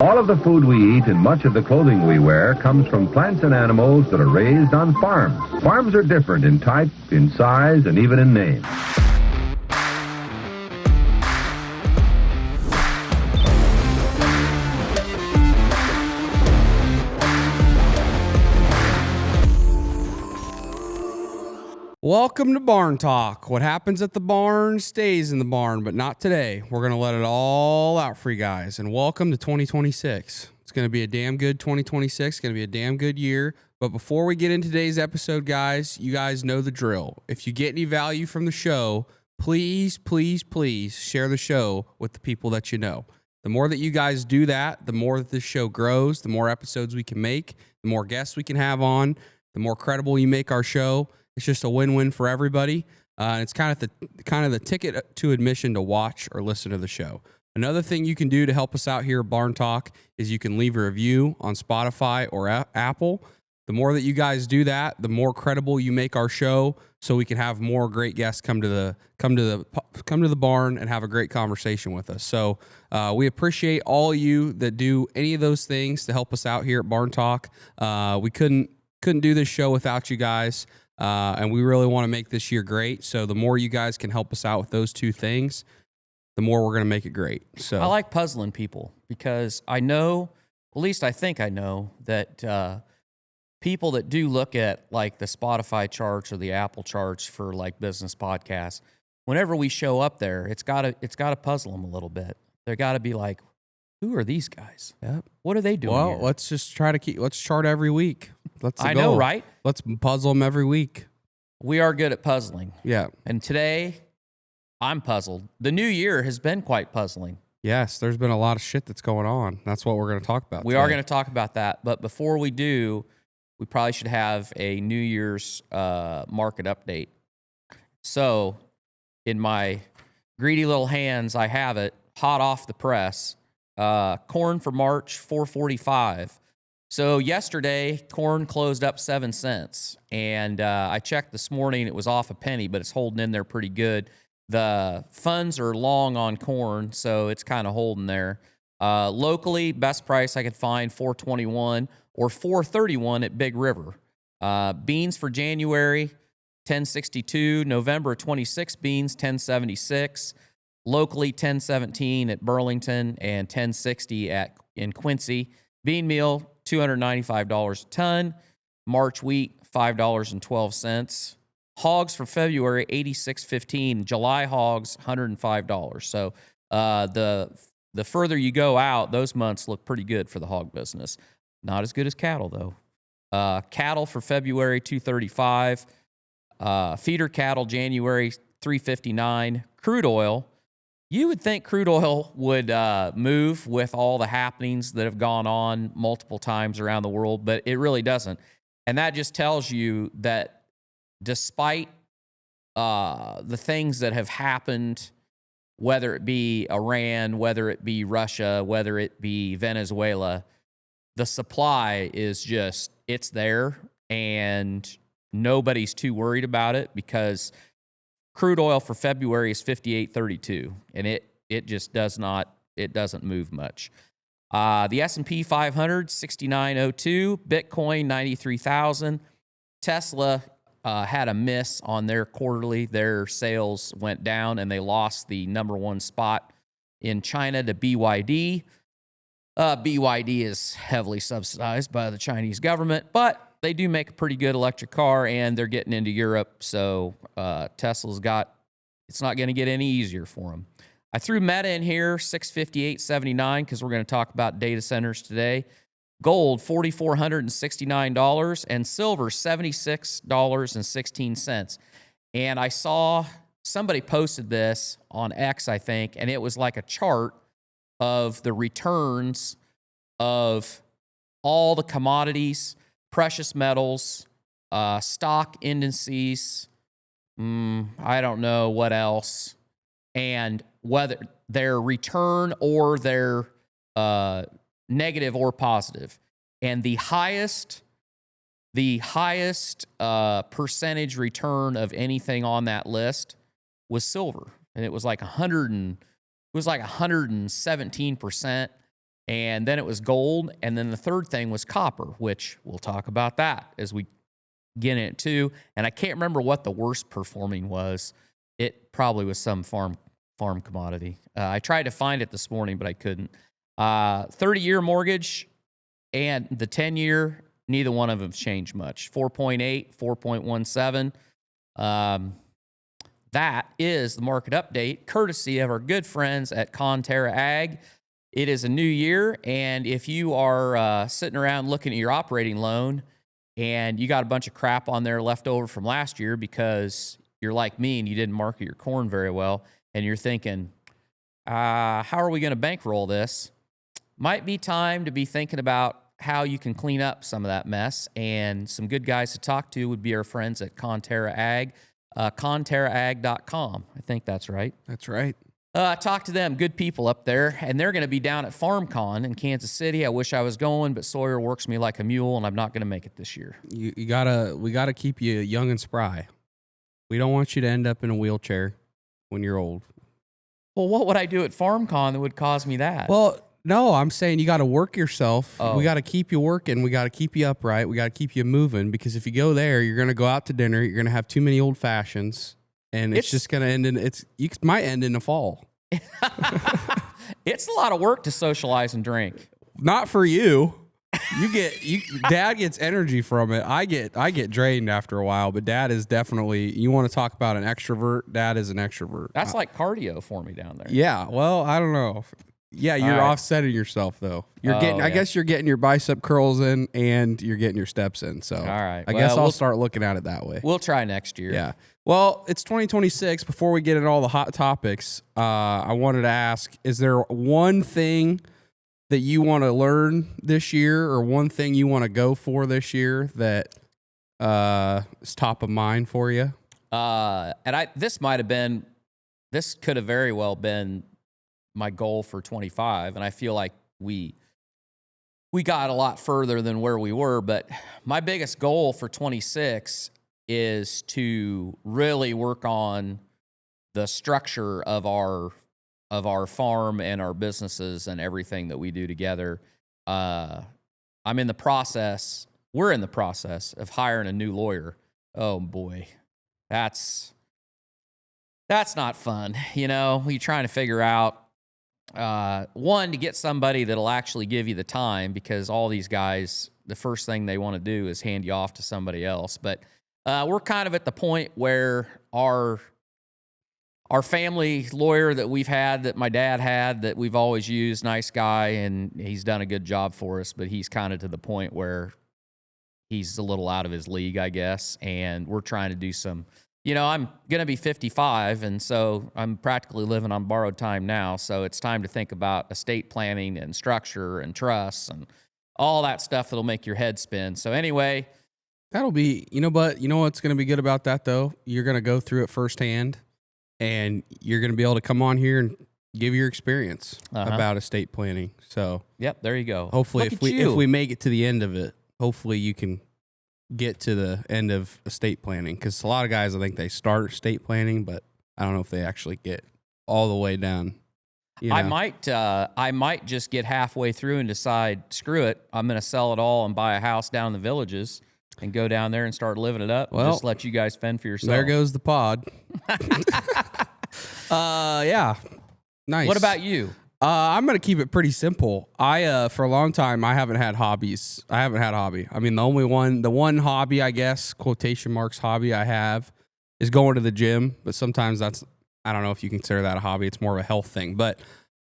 All of the food we eat and much of the clothing we wear comes from plants and animals that are raised on farms. Farms are different in type, in size, and even in name. Welcome to Barn Talk. What happens at the barn stays in the barn, but not today. We're going to let it all out for you guys. And welcome to 2026. It's going to be a damn good 2026. It's going to be a damn good year. But before we get into today's episode, guys, you guys know the drill. If you get any value from the show, please, please, please share the show with the people that you know. The more that you guys do that, the more that this show grows, the more episodes we can make, the more guests we can have on, the more credible you make our show. It's just a win-win for everybody. It's kind of the ticket to admission to watch or listen to the show. Another thing you can do to help us out here at Barn Talk is you can leave a review on Spotify or Apple. The more that you guys do that, the more credible you make our show, so we can have more great guests come to the barn and have a great conversation with us. So we appreciate all of you that do any of those things to help us out here at Barn Talk. We couldn't do this show without you guys. And we really want to make this year great. So the more you guys can help us out with those two things, the more we're going to make it great. So I like puzzling people because I know, at least I think I know, that people that do look at like the Spotify charts or the Apple charts for like business podcasts, whenever we show up there, it's got to puzzle them a little bit. They got to be like, who are these guys? Yep. What are they doing Well, here? let's just let's chart every week. I know, right? Let's puzzle them every week. We are good at puzzling. Yeah. And today, I'm puzzled. The new year has been quite puzzling. Yes, there's been a lot of shit that's going on. That's what we're going to talk about We today. are going to talk about that. But before we do, we probably should have a New Year's market update. So, in my greedy little hands, I have it hot off the press. Corn for March, $4.45. So yesterday, corn closed up 7 cents, and I checked this morning. It was off a penny, but it's holding in there pretty good. The funds are long on corn, so it's kind of holding there. Locally, best price I could find, $4.21 or $4.31 at Big River. Beans for January, $10.62. November 26 beans, $10.76. Locally, $10.17 at Burlington and $10.60 in Quincy. Bean meal, $295 a ton. March wheat, $5.12. Hogs for February, $86.15. July hogs, $105. So the further you go out, those months look pretty good for the hog business. Not as good as cattle, though. Cattle for February, $235. Feeder cattle, January, $359. Crude oil. You would think crude oil would move with all the happenings that have gone on multiple times around the world, but it really doesn't. And that just tells you that despite the things that have happened, whether it be Iran, whether it be Russia, whether it be Venezuela, the supply is just, it's there, and nobody's too worried about it because crude oil for February is $58.32, and it just doesn't move much. The S&P 500, 6902, Bitcoin, 93,000. Tesla had a miss on their quarterly. Their sales went down, and they lost the number one spot in China to BYD. BYD is heavily subsidized by the Chinese government, but they do make a pretty good electric car, and they're getting into Europe, so Tesla's it's not going to get any easier for them. I threw Meta in here, $658.79, because we're going to talk about data centers today. Gold, $4,469, and silver, $76.16. And I saw somebody posted this on X, I think, and it was like a chart of the returns of all the commodities, precious metals, stock indices, I don't know what else, and whether their return or their negative or positive. And the highest percentage return of anything on that list was silver, and it was like 117%. And then it was gold. And then the third thing was copper, which we'll talk about that as we get in it too. And I can't remember what the worst performing was. It probably was some farm commodity. I tried to find it this morning, but I couldn't. 30-year mortgage and the 10-year, neither one of them changed much. 4.8, 4.17. That is the market update, courtesy of our good friends at Conterra Ag. It is a new year, and if you are sitting around looking at your operating loan and you got a bunch of crap on there left over from last year because you're like me and you didn't market your corn very well, and you're thinking, how are we going to bankroll this? Might be time to be thinking about how you can clean up some of that mess, and some good guys to talk to would be our friends at Conterra Ag. ConterraAg.com. I think that's right. That's right. Talk to them. Good people up there. And they're going to be down at FarmCon in Kansas City. I wish I was going, but Sawyer works me like a mule, and I'm not going to make it this year. We gotta keep you young and spry. We don't want you to end up in a wheelchair when you're old. Well, what would I do at FarmCon that would cause me that? Well, no, I'm saying you got to work yourself. Oh. We got to keep you working. We got to keep you upright. We got to keep you moving, because if you go there, you're going to go out to dinner. You're going to have too many old fashions, and it's just going to end in you might end in a fall. It's a lot of work to socialize and drink. Not for you. Dad gets energy from it. I get drained after a while, but Dad is definitely, you want to talk about an extrovert, Dad is an extrovert. That's like cardio for me down there. Yeah, well, I don't know. Yeah, you're offsetting yourself though. I guess you're getting your bicep curls in and you're getting your steps in. So all right. I guess I'll start looking at it that way. We'll try next year. Yeah. Well, it's 2026. Before we get into all the hot topics, I wanted to ask, is there one thing that you want to learn this year, or one thing you want to go for this year that is top of mind for you? This could have very well been my goal for 25, and I feel like we got a lot further than where we were, but my biggest goal for 26 is to really work on the structure of our farm and our businesses and everything that we do together. We're in the process of hiring a new lawyer. Oh boy, that's not fun. You're trying to figure out, one, to get somebody that'll actually give you the time, because all these guys, the first thing they want to do is hand you off to somebody else. But we're kind of at the point where our family lawyer that we've had, that my dad had, that we've always used, nice guy, and he's done a good job for us, but he's kind of to the point where he's a little out of his league, I guess, and we're trying to do some, I'm going to be 55, and so I'm practically living on borrowed time now, so it's time to think about estate planning and structure and trusts and all that stuff that'll make your head spin. So anyway, that'll be, but you know what's going to be good about that, though? You're going to go through it firsthand, and you're going to be able to come on here and give your experience about estate planning. So, yep, there you go. Hopefully, if we make it to the end of it, hopefully you can get to the end of estate planning, because a lot of guys, I think they start estate planning, but I don't know if they actually get all the way down. I might just get halfway through and decide, screw it, I'm going to sell it all and buy a house down in the villages and go down there and start living it up. Well, just let you guys fend for yourself. There goes the pod. Yeah, nice. What about you? I'm going to keep it pretty simple. For a long time, I haven't had hobbies. I haven't had a hobby. I mean, the one hobby, I guess, quotation marks hobby I have is going to the gym. But sometimes I don't know if you consider that a hobby. It's more of a health thing. But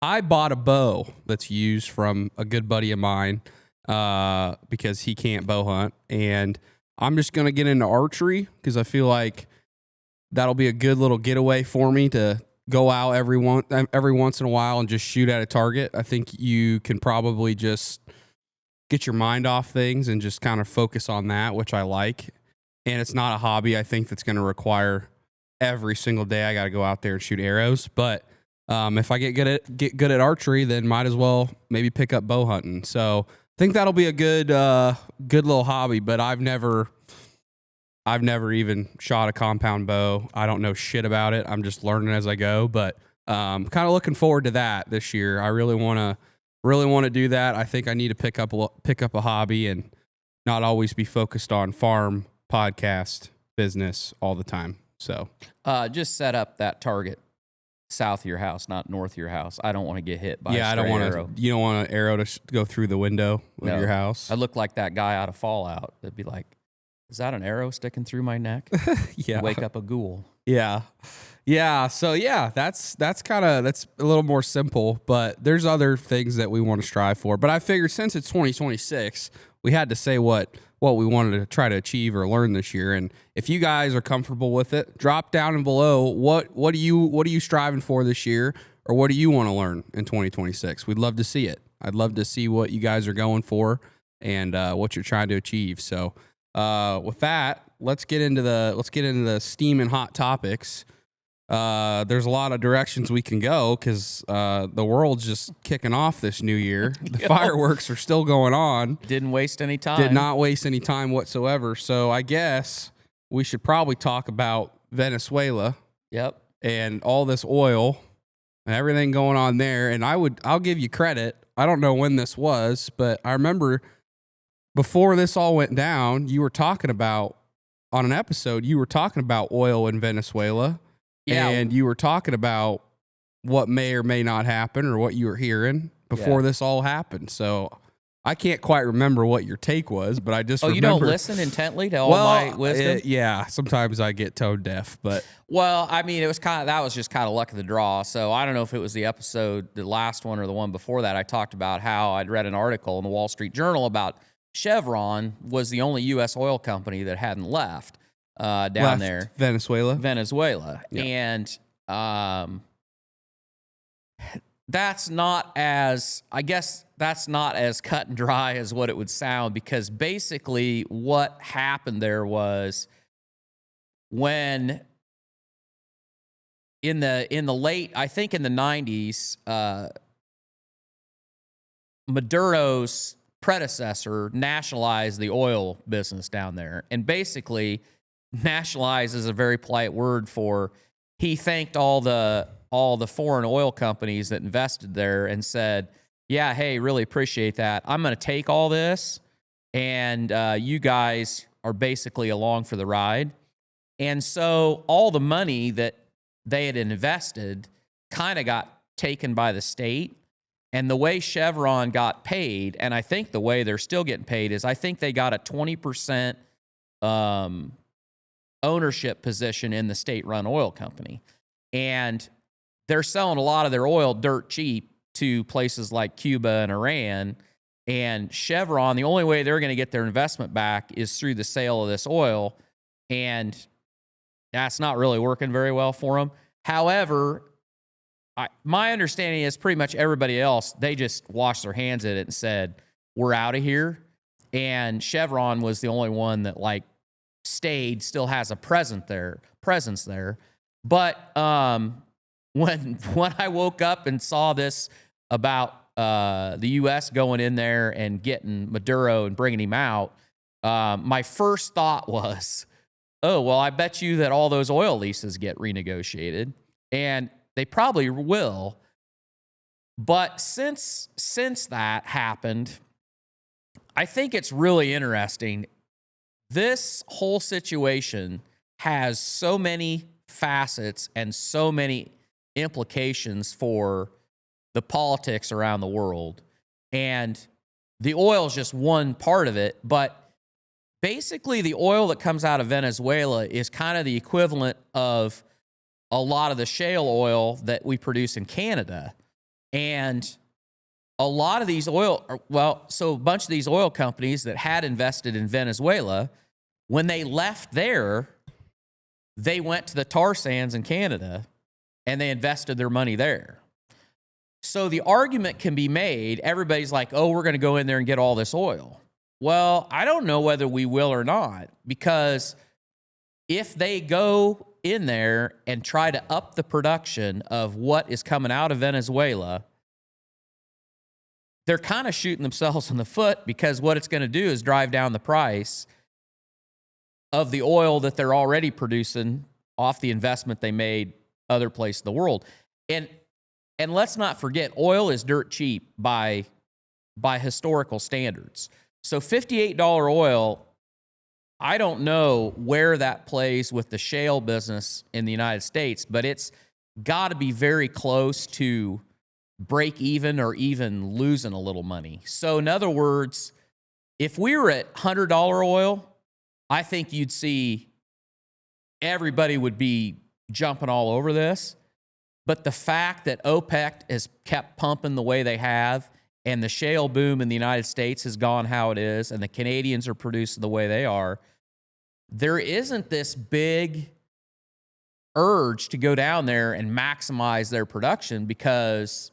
I bought a bow that's used from a good buddy of mine because he can't bow hunt. And I'm just going to get into archery because I feel like that'll be a good little getaway for me to go out every once in a while and just shoot at a target. I think you can probably just get your mind off things and just kind of focus on that, which I like. And it's not a hobby, I think, that's going to require every single day I got to go out there and shoot arrows. But if I get good at archery, then might as well maybe pick up bow hunting. So I think that'll be a good little hobby. But I've never even shot a compound bow. I don't know shit about it. I'm just learning as I go, but kind of looking forward to that this year. I really want to really want to do that. I think I need to pick up a hobby and not always be focused on farm, podcast, business all the time. So just set up that target south of your house, not north of your house. I don't want to get hit by a I don't stray want arrow. to. You don't want an arrow to go through the window of your house. I look like that guy out of Fallout. That'd be like, is that an arrow sticking through my neck? Yeah. Wake up a ghoul. Yeah. Yeah. So yeah, that's a little more simple, but there's other things that we want to strive for. But I figured since it's 2026, we had to say what we wanted to try to achieve or learn this year. And if you guys are comfortable with it, drop down and below what are you striving for this year, or what do you want to learn in 2026? We'd love to see it. I'd love to see what you guys are going for and what you're trying to achieve. So with that, let's get into the steam and hot topics. There's a lot of directions we can go because the world's just kicking off this new year. The fireworks are still going on. Didn't waste any time. Did not waste any time whatsoever. So I guess we should probably talk about Venezuela. Yep. And all this oil and everything going on there. And I'll give you credit. I don't know when this was, but I remember before this all went down, you were talking about on an episode, you were talking about oil in Venezuela. Yeah. And you were talking about what may or may not happen or what you were hearing before this all happened. So I can't quite remember what your take was, but I just remember. You don't listen intently to all my wisdom? Yeah, sometimes I get tone deaf, but. Well, I mean, that was just kind of luck of the draw. So I don't know if it was the episode, the last one or the one before that. I talked about how I'd read an article in the Wall Street Journal about Chevron was the only U.S. oil company that hadn't left down there. Venezuela. Yeah. And that's not as cut and dry as what it would sound, because basically what happened there was when in the late, I think in the 90s, Maduro's predecessor nationalized the oil business down there. And basically, nationalize is a very polite word for he thanked all the foreign oil companies that invested there and said, yeah, hey, really appreciate that. I'm going to take all this, and you guys are basically along for the ride. And so all the money that they had invested kind of got taken by the state. And the way Chevron got paid, and I think the way they're still getting paid, is I think they got a 20% ownership position in the state-run oil company. And they're selling a lot of their oil dirt cheap to places like Cuba and Iran. And Chevron, the only way they're going to get their investment back is through the sale of this oil. And that's not really working very well for them. However, my understanding is pretty much everybody else, they just washed their hands at it and said, we're out of here. And Chevron was the only one that stayed, still has a presence there. But when I woke up and saw this about the U.S. going in there and getting Maduro and bringing him out, my first thought was, oh, well, I bet you that all those oil leases get renegotiated. And they probably will. But since that happened, I think it's really interesting. This whole situation has so many facets and so many implications for the politics around the world. And the oil is just one part of it. But basically, the oil that comes out of Venezuela is kind of the equivalent of a lot of the shale oil that we produce in Canada. And a lot of these so a bunch of these oil companies that had invested in Venezuela, when they left there, they went to the tar sands in Canada and they invested their money there. So the argument can be made, everybody's like, oh, we're going to go in there and get all this oil. Well, I don't know whether we will or not, because if they go in there and try to up the production of what is coming out of Venezuela, they're kind of shooting themselves in the foot, because what it's going to do is drive down the price of the oil that they're already producing off the investment they made other places in the world. And let's not forget, oil is dirt cheap by by historical standards. So $58 oil, I don't know where that plays with the shale business in the United States, but it's got to be very close to break even or even losing a little money. So in other words, if we were at $100 oil, I think you'd see everybody would be jumping all over this. But the fact that OPEC has kept pumping the way they have, and the shale boom in the United States has gone how it is, and the Canadians are producing the way they are, there isn't this big urge to go down there and maximize their production because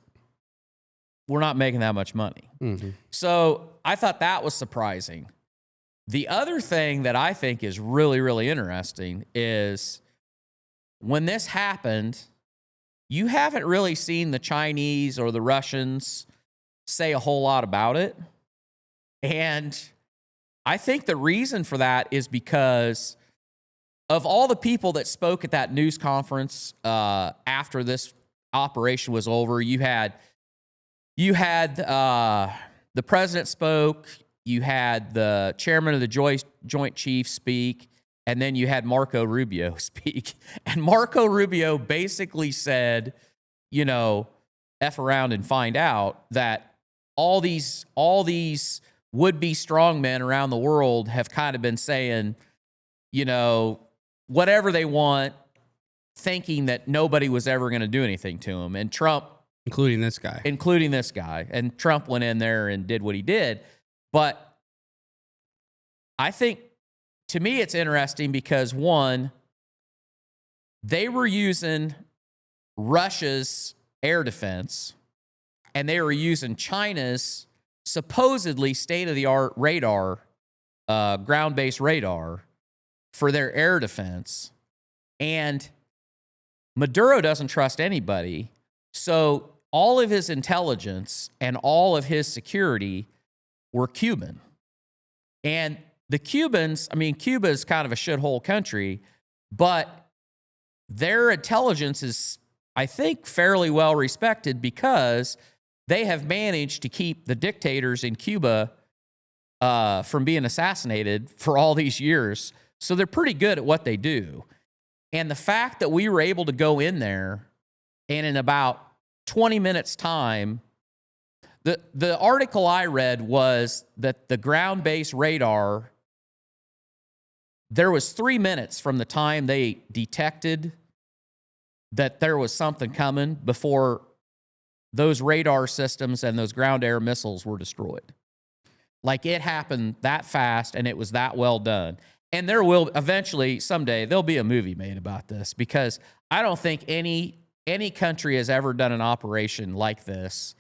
we're not making that much money. Mm-hmm. So I thought that was surprising. The other thing that I think is really, really interesting is when this happened, you haven't really seen the Chinese or the Russians say a whole lot about it. And I think the reason for that is because of all the people that spoke at that news conference after this operation was over. You had the president spoke, you had the chairman of the Joint Chiefs speak, and then you had Marco Rubio speak. And Marco Rubio basically said, you know, F around and find out that all these would-be strongmen around the world have kind of been saying, you know, whatever they want, thinking that nobody was ever going to do anything to them. And Trump... Including this guy. And Trump went in there and did what he did. But I think, to me, it's interesting because, one, they were using Russia's air defense, and they were using China's supposedly state-of-the-art radar, ground-based radar, for their air defense. And Maduro doesn't trust anybody. So all of his intelligence and all of his security were Cuban. And the Cubans, I mean, Cuba is kind of a shithole country, but their intelligence is, I think, fairly well respected because they have managed to keep the dictators in Cuba from being assassinated for all these years. So they're pretty good at what they do. And the fact that we were able to go in there and in about 20 minutes' time, the article I read was that the ground-based radar, there was 3 minutes from the time they detected that there was something coming before those radar systems and those ground-air missiles were destroyed. Like, it happened that fast, and it was that well done. And there will eventually, someday, there'll be a movie made about this because I don't think any country has ever done an operation like this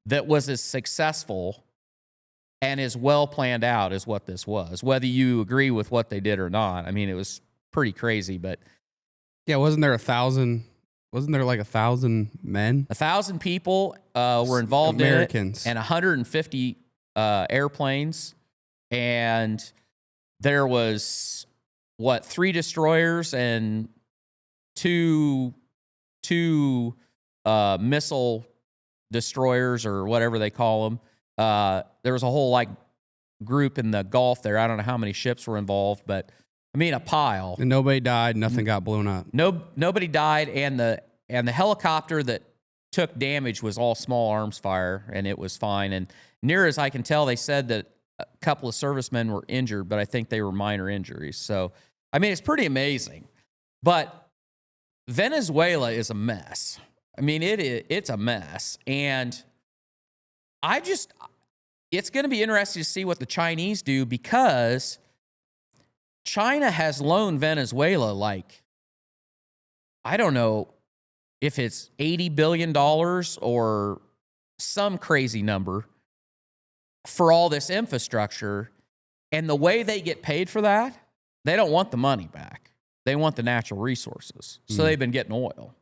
that was as successful and as well planned out as what this was, whether you agree with what they did or not. I mean, it was pretty crazy, but... Yeah, wasn't there like 1,000 men? 1,000 people were involved Americans. in it, and 150 airplanes, and there was, 3 destroyers and two missile destroyers or whatever they call them. There was a whole group in the Gulf there. I don't know how many ships were involved, but I mean a pile. And nobody died. Nothing got blown up. Nobody died, and the helicopter that took damage was all small arms fire, and it was fine. And near as I can tell, they said that a couple of servicemen were injured, but I think they were minor injuries. So I mean, it's pretty amazing. But Venezuela is a mess. I mean, it's a mess. And it's going to be interesting to see what the Chinese do because China has loaned Venezuela I don't know if it's $80 billion or some crazy number for all this infrastructure. And the way they get paid for that, they don't want the money back. They want the natural resources. So they've been getting oil.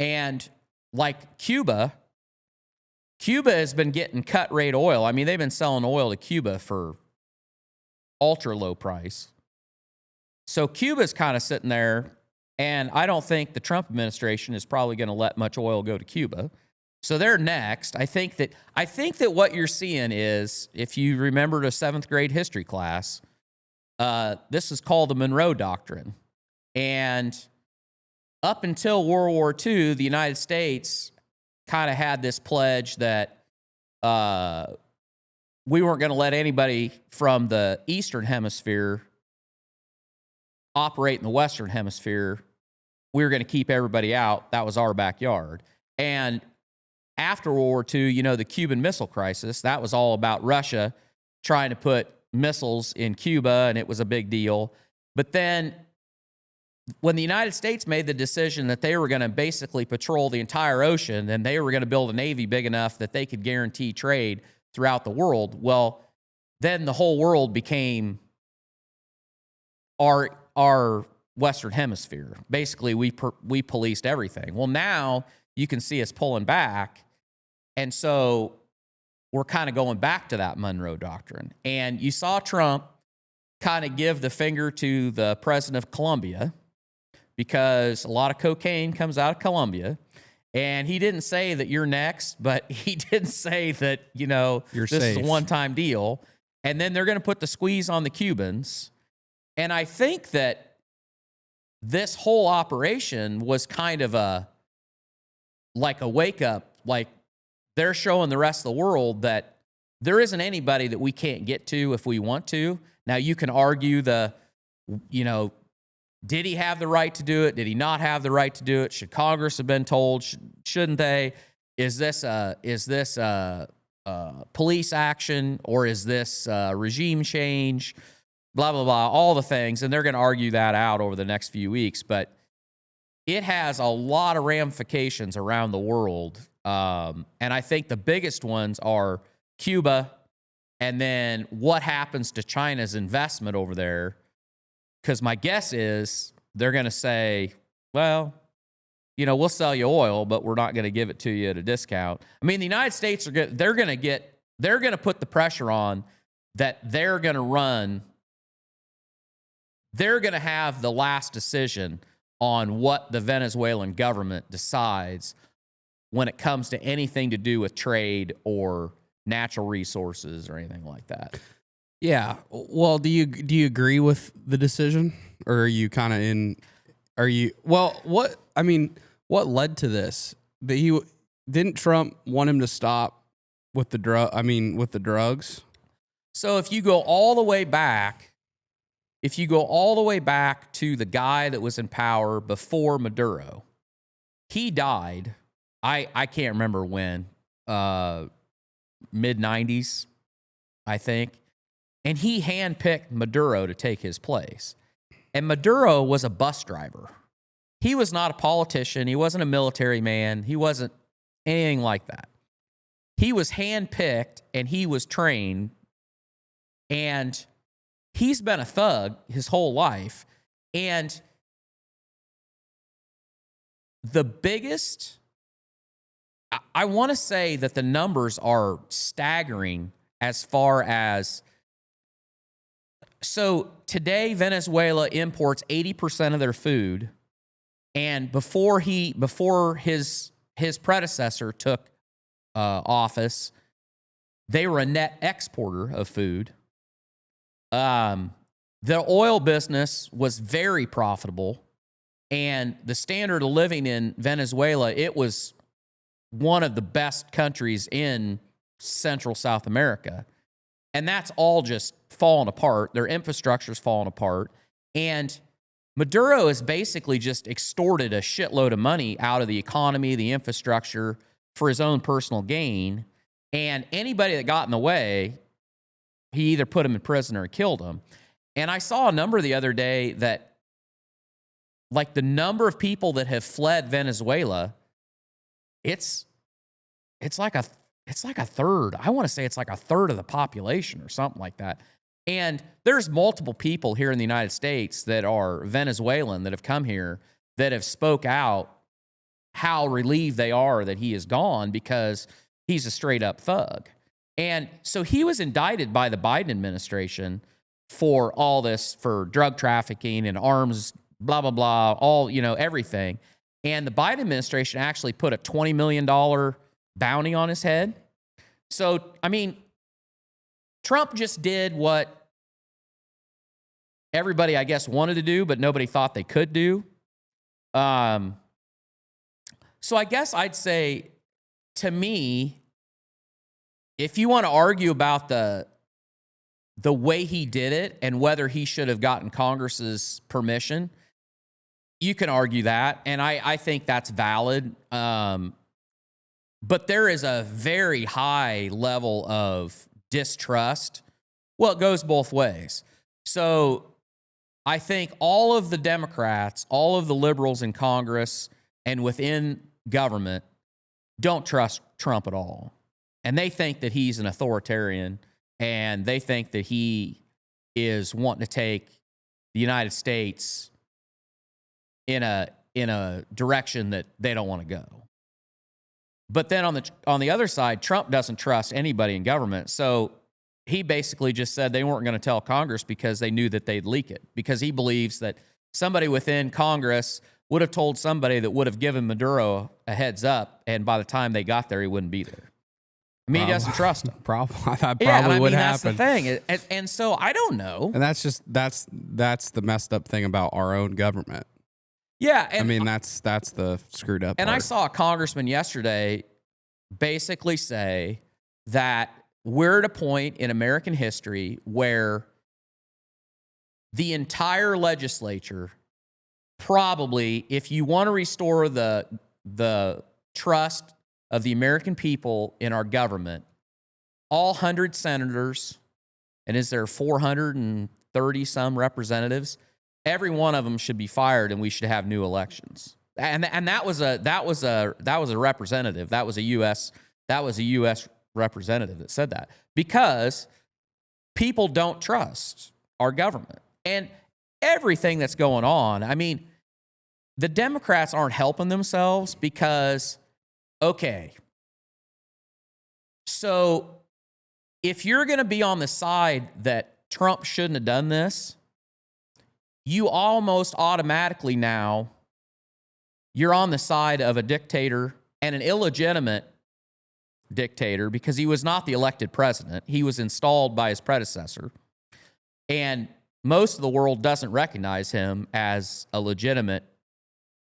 And like Cuba has been getting cut rate oil. I mean, they've been selling oil to Cuba for ultra low price. So Cuba's kind of sitting there, and I don't think the Trump administration is probably going to let much oil go to Cuba. So they're next. I think that what you're seeing is, if you remembered a 7th grade history class, this is called the Monroe Doctrine. And up until World War II, the United States kind of had this pledge that we weren't going to let anybody from the Eastern Hemisphere operate in the Western Hemisphere. We were going to keep everybody out. That was our backyard. And after World War II, you know, the Cuban Missile Crisis, that was all about Russia trying to put missiles in Cuba, and it was a big deal. But then when the United States made the decision that they were going to basically patrol the entire ocean and they were going to build a navy big enough that they could guarantee trade throughout the world, well, then the whole world became our Western Hemisphere. Basically, we policed everything. Well, now you can see us pulling back, and so we're kind of going back to that Monroe Doctrine. And you saw Trump kind of give the finger to the president of Colombia, because a lot of cocaine comes out of Colombia. And he didn't say that you're next, but he did say that, you know, You're this safe. is a one-time deal. And then they're going to put the squeeze on the Cubans. And I think that this whole operation was kind of like a wake-up. Like, they're showing the rest of the world that there isn't anybody that we can't get to if we want to. Now, you can argue did he have the right to do it? Did he not have the right to do it? Should Congress have been told? Shouldn't they? Is this police action, or is this regime change? Blah, blah, blah, all the things. And they're going to argue that out over the next few weeks. But it has a lot of ramifications around the world. And I think the biggest ones are Cuba, and then what happens to China's investment over there. Because my guess is they're going to say, well, you know, we'll sell you oil, but we're not going to give it to you at a discount. I mean, the United States they're going to put the pressure on that they're going to have the last decision on what the Venezuelan government decides when it comes to anything to do with trade or natural resources or anything like that. Yeah. Well, do you agree with the decision, or are you kind of in? What led to this? Didn't Trump want him to stop with the drugs? So if you go all the way back to the guy that was in power before Maduro, he died. I can't remember when, mid-90s, I think. And he handpicked Maduro to take his place. And Maduro was a bus driver. He was not a politician. He wasn't a military man. He wasn't anything like that. He was handpicked and he was trained. And he's been a thug his whole life. And the biggest, I want to say that the numbers are staggering as far as, so today Venezuela imports 80% of their food, and before his predecessor took office, they were a net exporter of food. The oil business was very profitable, and the standard of living in Venezuela, it was one of the best countries in Central South America. And that's all just fallen apart. Their infrastructure's fallen apart. And Maduro has basically just extorted a shitload of money out of the economy, the infrastructure, for his own personal gain. And anybody that got in the way, he either put him in prison or killed him. And I saw a number the other day that, like, the number of people that have fled Venezuela, it's like a third. I want to say it's like a third of the population or something like that. And there's multiple people here in the United States that are Venezuelan that have come here that have spoke out how relieved they are that he is gone, because he's a straight up thug. And so he was indicted by the Biden administration for all this, for drug trafficking and arms, blah, blah, blah, all, everything. And the Biden administration actually put a $20 million bounty on his head. So, I mean, Trump just did what everybody, I guess, wanted to do, but nobody thought they could do. So I guess I'd say, to me, if you want to argue about the way he did it and whether he should have gotten Congress's permission, you can argue that, and I think that's valid. But there is a very high level of distrust. Well, it goes both ways. So I think all of the Democrats, all of the liberals in Congress and within government don't trust Trump at all. And they think that he's an authoritarian, and they think that he is wanting to take the United States in a direction that they don't want to go. But then on the other side, Trump doesn't trust anybody in government. So he basically just said they weren't going to tell Congress because they knew that they'd leak it, because he believes that somebody within Congress would have told somebody that would have given Maduro a heads up, and by the time they got there, he wouldn't be there. I mean, he doesn't trust him. That probably would happen. That's the thing. And so I don't know. And that's the messed up thing about our own government. Yeah. And I mean, that's the screwed up And part. I saw a congressman yesterday basically say that we're at a point in American history where the entire legislature probably, if you want to restore the trust of the American people in our government, all 100 senators, and is there 430 some representatives, every one of them should be fired, and we should have new elections. And that was a representative. That was a U.S. representative that said that, because people don't trust our government and everything that's going on. I mean, the Democrats aren't helping themselves because, okay, so if you're going to be on the side that Trump shouldn't have done this, you almost automatically now, you're on the side of a dictator, and an illegitimate dictator, because he was not the elected president. He was installed by his predecessor. And most of the world doesn't recognize him as a legitimate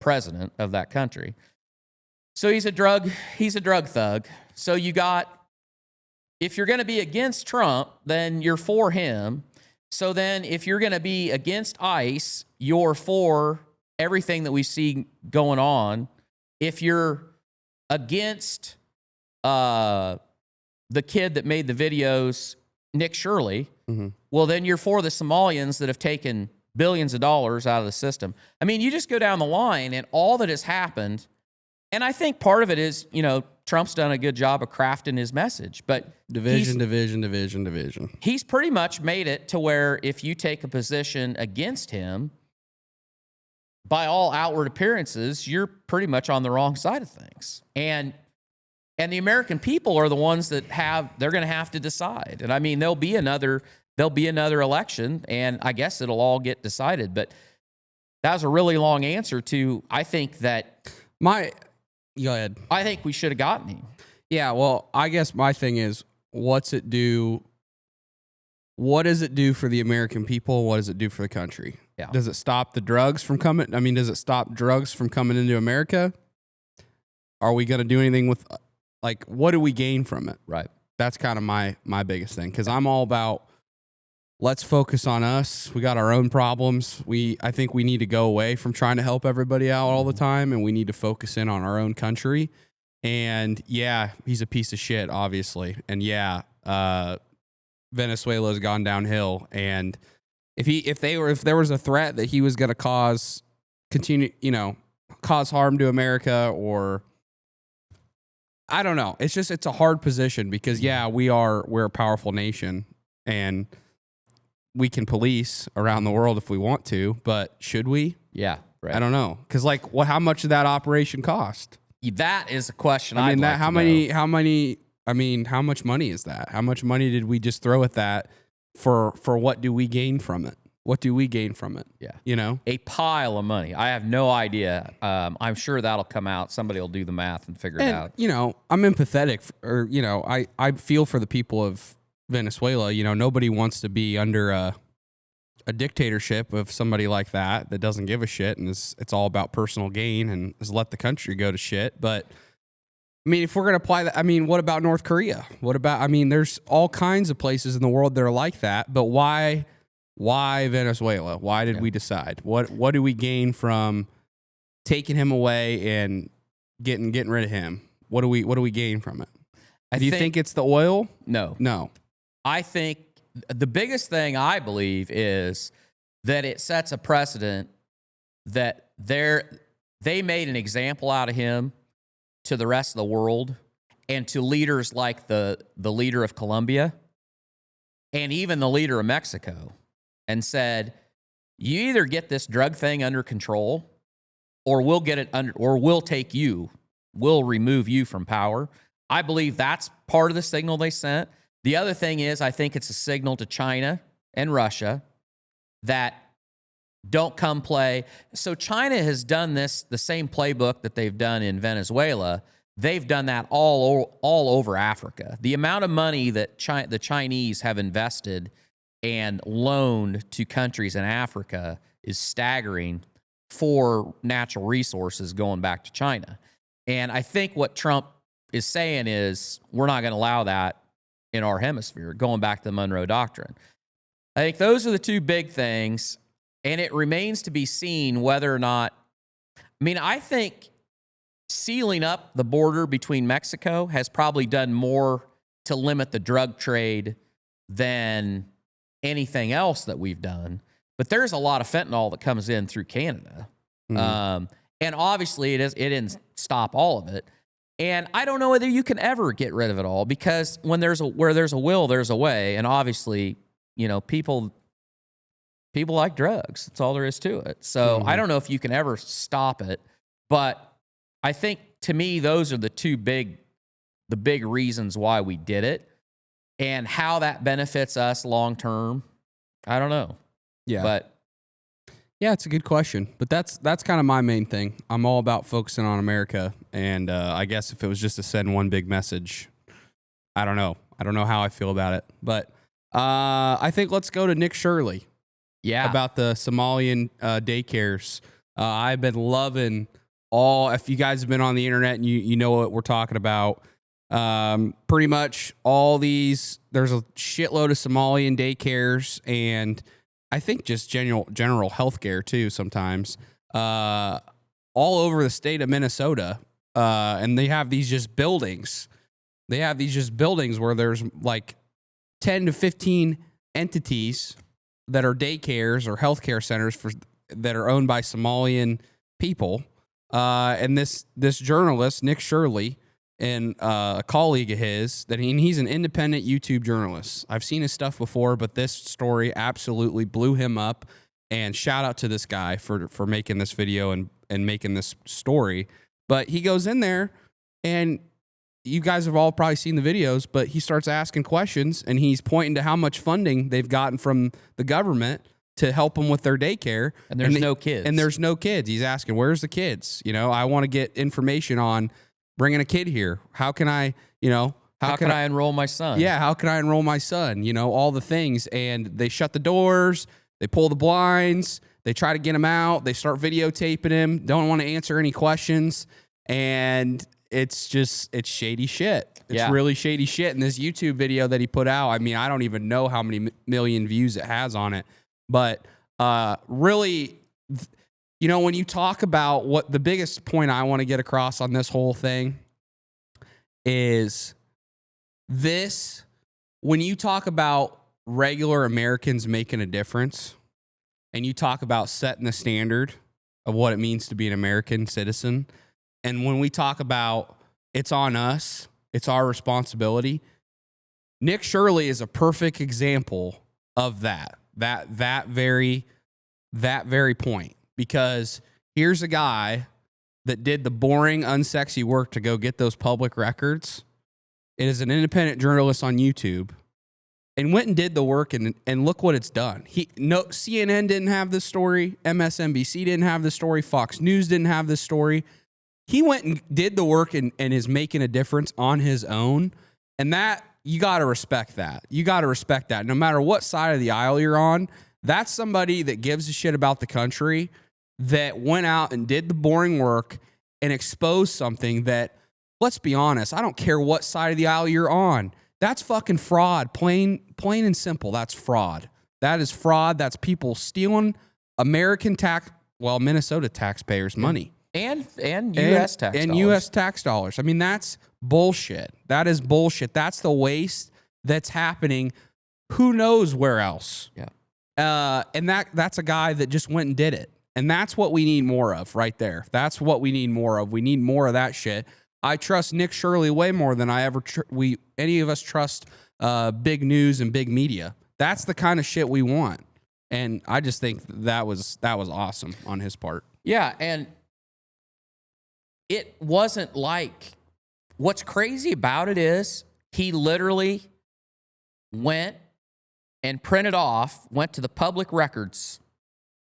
president of that country. So he's a drug thug. So you got, if you're going to be against Trump, then you're for him. So then if you're going to be against ICE, you're for everything that we see going on. If you're against the kid that made the videos, Nick Shirley, well, then you're for the Somalians that have taken billions of dollars out of the system. I mean, you just go down the line, and all that has happened, and I think part of it is, Trump's done a good job of crafting his message, but division. He's pretty much made it to where if you take a position against him, by all outward appearances, you're pretty much on the wrong side of things. And the American people are the ones that they're going to have to decide. And I mean, there'll be another election, and I guess it'll all get decided. But that was a really long answer to, I think that go ahead. I think we should have gotten him. Yeah, well, I guess my thing is, what does it do for the American people? What does it do for the country? Yeah. Does it stop the drugs from coming? I mean, does it stop drugs from coming into America? Are we going to do anything with, what do we gain from it? Right. That's kind of my biggest thing, because I'm all about, let's focus on us. We got our own problems. I think we need to go away from trying to help everybody out all the time, and we need to focus in on our own country. And yeah, he's a piece of shit, obviously. And yeah, Venezuela has gone downhill. And if there was a threat that he was going to cause harm to America, or I don't know, it's a hard position, because yeah, we're a powerful nation, and we can police around the world if we want to, but should we? Yeah, right. I don't know, because how much did that operation cost? That is a question. How much money is that? How much money did we just throw at that? For what do we gain from it? What do we gain from it? Yeah. You know? A pile of money. I have no idea. I'm sure that'll come out. Somebody will do the math and figure it out. You know, I'm empathetic, or, you know, I feel for the people of Venezuela. You know, nobody wants to be under a dictatorship of somebody like that doesn't give a shit and it's all about personal gain and has let the country go to shit. But I mean, if we're going to apply that, I mean, what about North Korea? What about, I mean, there's all kinds of places in the world that are like that, but why Venezuela? Why did we decide? What do we gain from taking him away and getting rid of him? What do we gain from it? Do you think it's the oil? No. I think the biggest thing I believe is that it sets a precedent that they made an example out of him to the rest of the world and to leaders like the leader of Colombia and even the leader of Mexico, and said, you either get this drug thing under control or we'll get it under, or we'll remove you from power. I believe that's part of the signal they sent. The other thing is, I think it's a signal to China and Russia that don't come play. So China has done this, the same playbook that they've done in Venezuela. They've done that all over Africa. The amount of money that the Chinese have invested and loaned to countries in Africa is staggering for natural resources going back to China. And I think what Trump is saying is, we're not going to allow that in our hemisphere, going back to the Monroe Doctrine. I think those are the two big things, and it remains to be seen whether or not, I mean, I think sealing up the border between Mexico has probably done more to limit the drug trade than anything else that we've done. But there's a lot of fentanyl that comes in through Canada. Mm-hmm. And obviously it didn't stop all of it. And I don't know whether you can ever get rid of it all, because where there's a will, there's a way. And obviously, you know, people like drugs. That's all there is to it. So I don't know if you can ever stop it. But I think, to me, those are the big reasons why we did it. And how that benefits us long term, I don't know. Yeah. But yeah, it's a good question. But that's kind of my main thing. I'm all about focusing on America. And I guess if it was just to send one big message, I don't know. I don't know how I feel about it. But I think let's go to Nick Shirley. Yeah. About the Somalian daycares. I've been loving if you guys have been on the internet and you know what we're talking about, pretty much all these, there's a shitload of Somalian daycares, and I think just general healthcare too sometimes, all over the state of Minnesota. And they have these just buildings. They have these just buildings where there's like 10 to 15 entities that are daycares or healthcare centers that are owned by Somalian people. And this journalist, Nick Shirley, and a colleague of his, he's an independent YouTube journalist. I've seen his stuff before, but this story absolutely blew him up. And shout out to this guy for making this video and making this story. But he goes in there, and you guys have all probably seen the videos, but he starts asking questions, and he's pointing to how much funding they've gotten from the government to help them with their daycare. And there's no kids. And there's no kids. He's asking, where's the kids? You know, I want to get information on bringing a kid here. How can I, you know, how can I enroll my son? Yeah, how can I enroll my son? You know, all the things. And they shut the doors. They pull the blinds. They try to get him out. They start videotaping him. Don't want to answer any questions. And it's shady shit. It's really shady shit. And this YouTube video that he put out, I mean, I don't even know how many million views it has on it. But really, you know, when you talk about what the biggest point I want to get across on this whole thing is this, when you talk about regular Americans making a difference and you talk about setting the standard of what it means to be an American citizen, and when we talk about it's on us, it's our responsibility, Nick Shirley is a perfect example of that very point. Because here's a guy that did the boring, unsexy work to go get those public records. It is an independent journalist on YouTube. and went and did the work, and look what it's done. CNN didn't have this story, MSNBC didn't have this story, Fox News didn't have this story. He went and did the work and is making a difference on his own. And that, you got to respect that. You got to respect that. No matter what side of the aisle you're on, that's somebody that gives a shit about the country, that went out and did the boring work and exposed something that, let's be honest, I don't care what side of the aisle you're on. That's fucking fraud. Plain and simple. That's fraud. That is fraud. That's people stealing Minnesota taxpayers' money. And U.S. tax dollars. U.S. tax dollars. I mean, that's bullshit. That is bullshit. That's the waste that's happening. Who knows where else? Yeah. And that's a guy that just went and did it. And that's what we need more of right there. That's what we need more of. We need more of that shit. I trust Nick Shirley way more than any of us trust big news and big media. That's the kind of shit we want. And I just think that was awesome on his part. Yeah, and it wasn't like, what's crazy about it is he literally went and went to the public records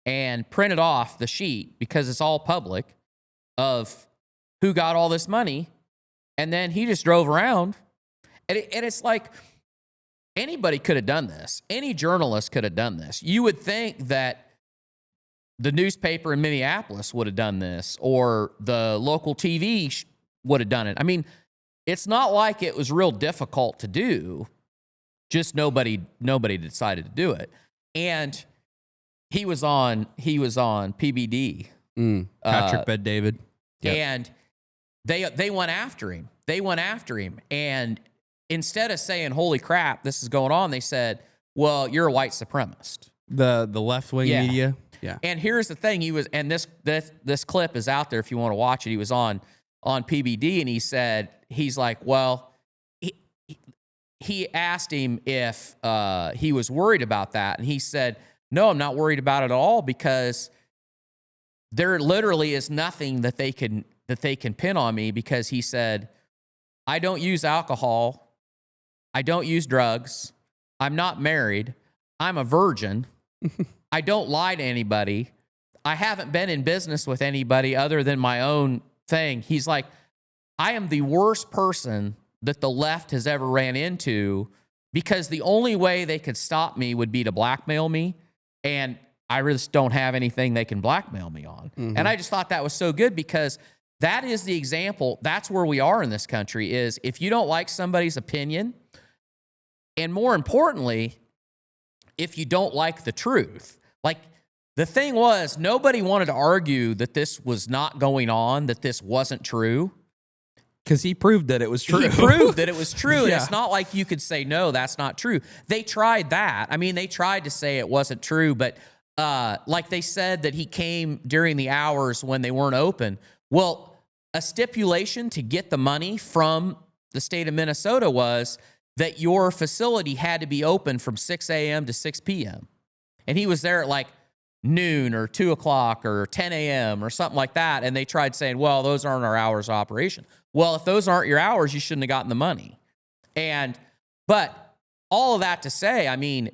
and printed off the sheet, because it's all public, of who got all this money. And then he just drove around. And it's like, anybody could have done this. Any journalist could have done this. You would think that the newspaper in Minneapolis would have done this, or the local TV would have done it. I mean, it's not like it was real difficult to do. Just nobody decided to do it. And he was on PBD. Patrick Bet-David. Yep. And they went after him. And instead of saying, holy crap, this is going on, they said, well, you're a white supremacist. The left-wing media. Yeah. And here's the thing, this clip is out there if you want to watch it. He was on PBD, and he's like, well, he asked him if he was worried about that. And he said, no, I'm not worried about it at all, because there literally is nothing that they can pin on me, because he said, I don't use alcohol. I don't use drugs. I'm not married. I'm a virgin. I don't lie to anybody. I haven't been in business with anybody other than my own thing. He's like, I am the worst person that the left has ever ran into, because the only way they could stop me would be to blackmail me. And I just don't have anything they can blackmail me on. Mm-hmm. And I just thought that was so good, because that is the example. That's where we are in this country, is if you don't like somebody's opinion, and more importantly, if you don't like the truth. Like, the thing was, nobody wanted to argue that this was not going on, that this wasn't true. Because he proved that it was true. He proved that it was true. And it's not like you could say, no, that's not true. They tried that. I mean, they tried to say it wasn't true, but like they said that he came during the hours when they weren't open. Well, a stipulation to get the money from the state of Minnesota was that your facility had to be open from 6 a.m. to 6 p.m. And he was there at like noon or 2 o'clock or 10 a.m. or something like that. And they tried saying, well, those aren't our hours of operation. Well, if those aren't your hours, you shouldn't have gotten the money. But all of that to say, I mean,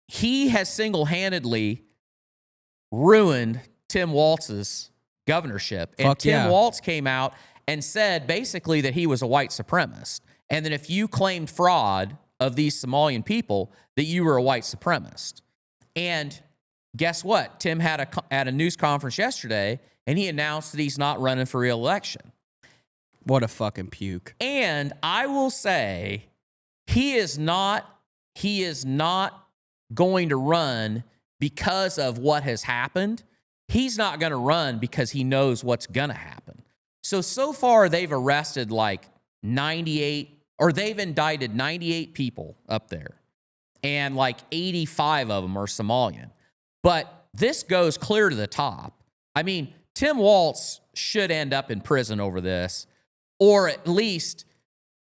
he has single-handedly ruined Tim Walz's governorship. And Tim Walz came out and said basically that he was a white supremacist. And that if you claimed fraud of these Somalian people, that you were a white supremacist. And guess what? Tim had a news conference yesterday, and he announced that he's not running for re-election. What a fucking puke. And I will say, he is not going to run because of what has happened. He's not going to run because he knows what's going to happen. So far, they've arrested like 98, or they've indicted 98 people up there. And like 85 of them are Somalian. But this goes clear to the top. I mean, Tim Walz should end up in prison over this, or at least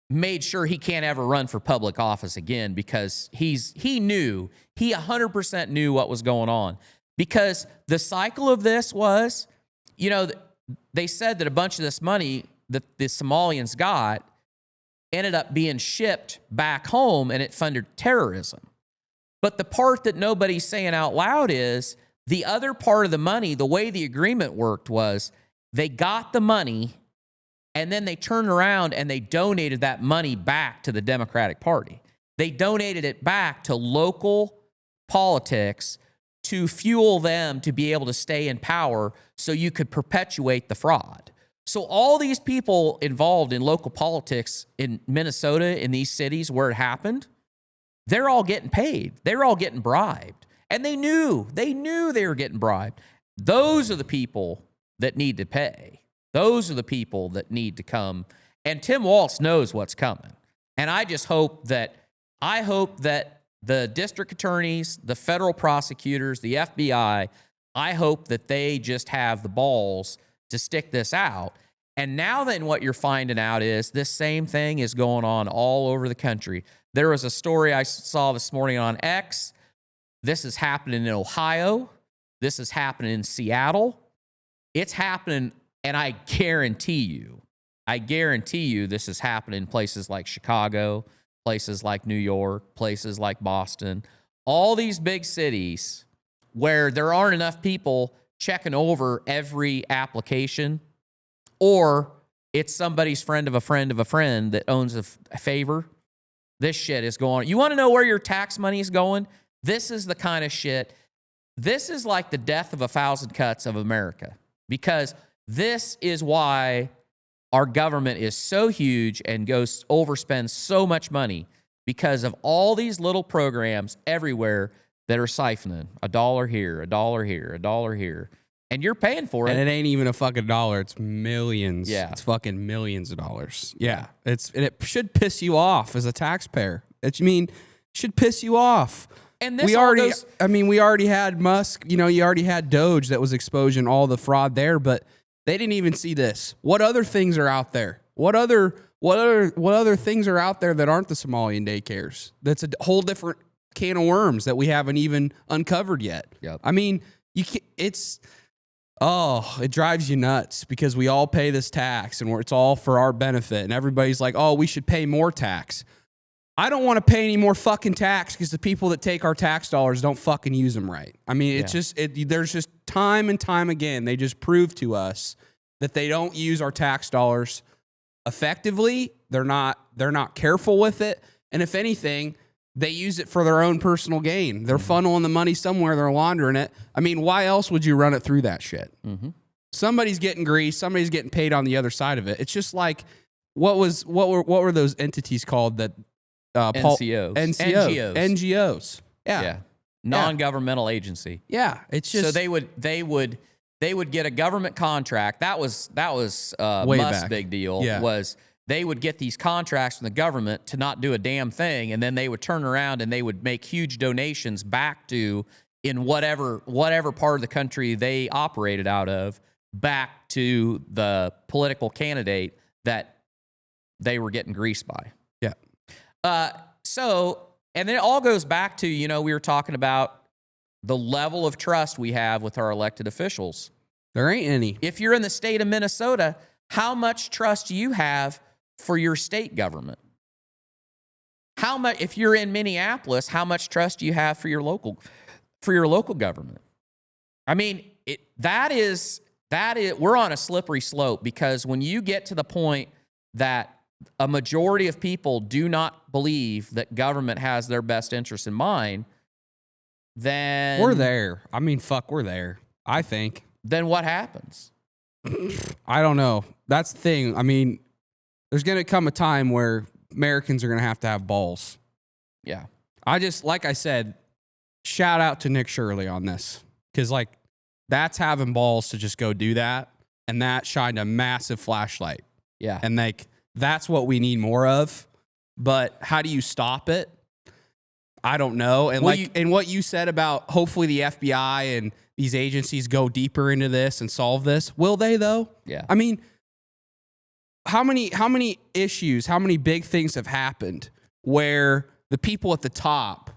made sure he can't ever run for public office again, because he 100% knew what was going on. Because the cycle of this was, they said that a bunch of this money that the Somalians got ended up being shipped back home, and it funded terrorism. But the part that nobody's saying out loud is the other part of the money, the way the agreement worked was they got the money and then they turned around and they donated that money back to the Democratic Party. They donated it back to local politics to fuel them to be able to stay in power so you could perpetuate the fraud. So all these people involved in local politics in Minnesota, in these cities where it happened, they're all getting paid. They're all getting bribed. And they knew they were getting bribed. Those are the people that need to pay. Those are the people that need to come. And Tim Walz knows what's coming. And I hope that the district attorneys, the federal prosecutors, the FBI, I hope that they just have the balls to stick this out. And now then what you're finding out is this same thing is going on all over the country. There was a story I saw this morning on X. This is happening in Ohio. This is happening in Seattle. It's happening, and I guarantee you this is happening in places like Chicago, places like New York, places like Boston, all these big cities where there aren't enough people checking over every application, or it's somebody's friend of a friend of a friend that owns a favor. This shit is going. You want to know where your tax money is going? This is the kind of shit. This is like the death of 1,000 cuts of America, because this is why our government is so huge and overspends so much money, because of all these little programs everywhere that are siphoning $1 here, $1 here, $1 here. And you're paying for it. And it ain't even a fucking dollar. It's millions. Yeah. It's fucking millions of dollars. Yeah. And it should piss you off as a taxpayer. Should piss you off. And this we already had Musk, you already had Doge that was exposing all the fraud there, but they didn't even see this. What other things are out there? What other things are out there that aren't the Somalian daycares? That's a whole different can of worms that we haven't even uncovered yet. Yep. It drives you nuts because we all pay this tax and it's all for our benefit. And everybody's like, oh, we should pay more tax. I don't want to pay any more fucking tax because the people that take our tax dollars don't fucking use them right. There's just time and time again, they just prove to us that they don't use our tax dollars effectively. They're not careful with it. And if anything, they use it for their own personal gain. They're funneling the money somewhere. They're laundering it. Why else would you run it through that shit? Mm-hmm. Somebody's getting greased. Somebody's getting paid on the other side of it. It's just like, what were those entities called that? NGOs. Yeah. Non-governmental agency. Yeah. It's just, so they would get a government contract. That was way Musk's back. Big deal. Yeah. Was they would get these contracts from the government to not do a damn thing, and then they would turn around and they would make huge donations back to, in whatever part of the country they operated out of, back to the political candidate that they were getting greased by. Yeah. And then it all goes back to, we were talking about the level of trust we have with our elected officials. There ain't any. If you're in the state of Minnesota, how much trust do you have for your state government? If you're in Minneapolis, how much trust do you have for your local government? We're on a slippery slope, because when you get to the point that a majority of people do not believe that government has their best interest in mind, then we're there. We're there. I think. Then what happens? I don't know. That's the thing. There's going to come a time where Americans are going to have balls. Yeah. Like I said, shout out to Nick Shirley on this, because that's having balls to just go do that, and that shined a massive flashlight. Yeah. And that's what we need more of. But how do you stop it? I don't know. And and what you said about hopefully the FBI and these agencies go deeper into this and solve this. Will they though? Yeah. How many issues, how many big things have happened where the people at the top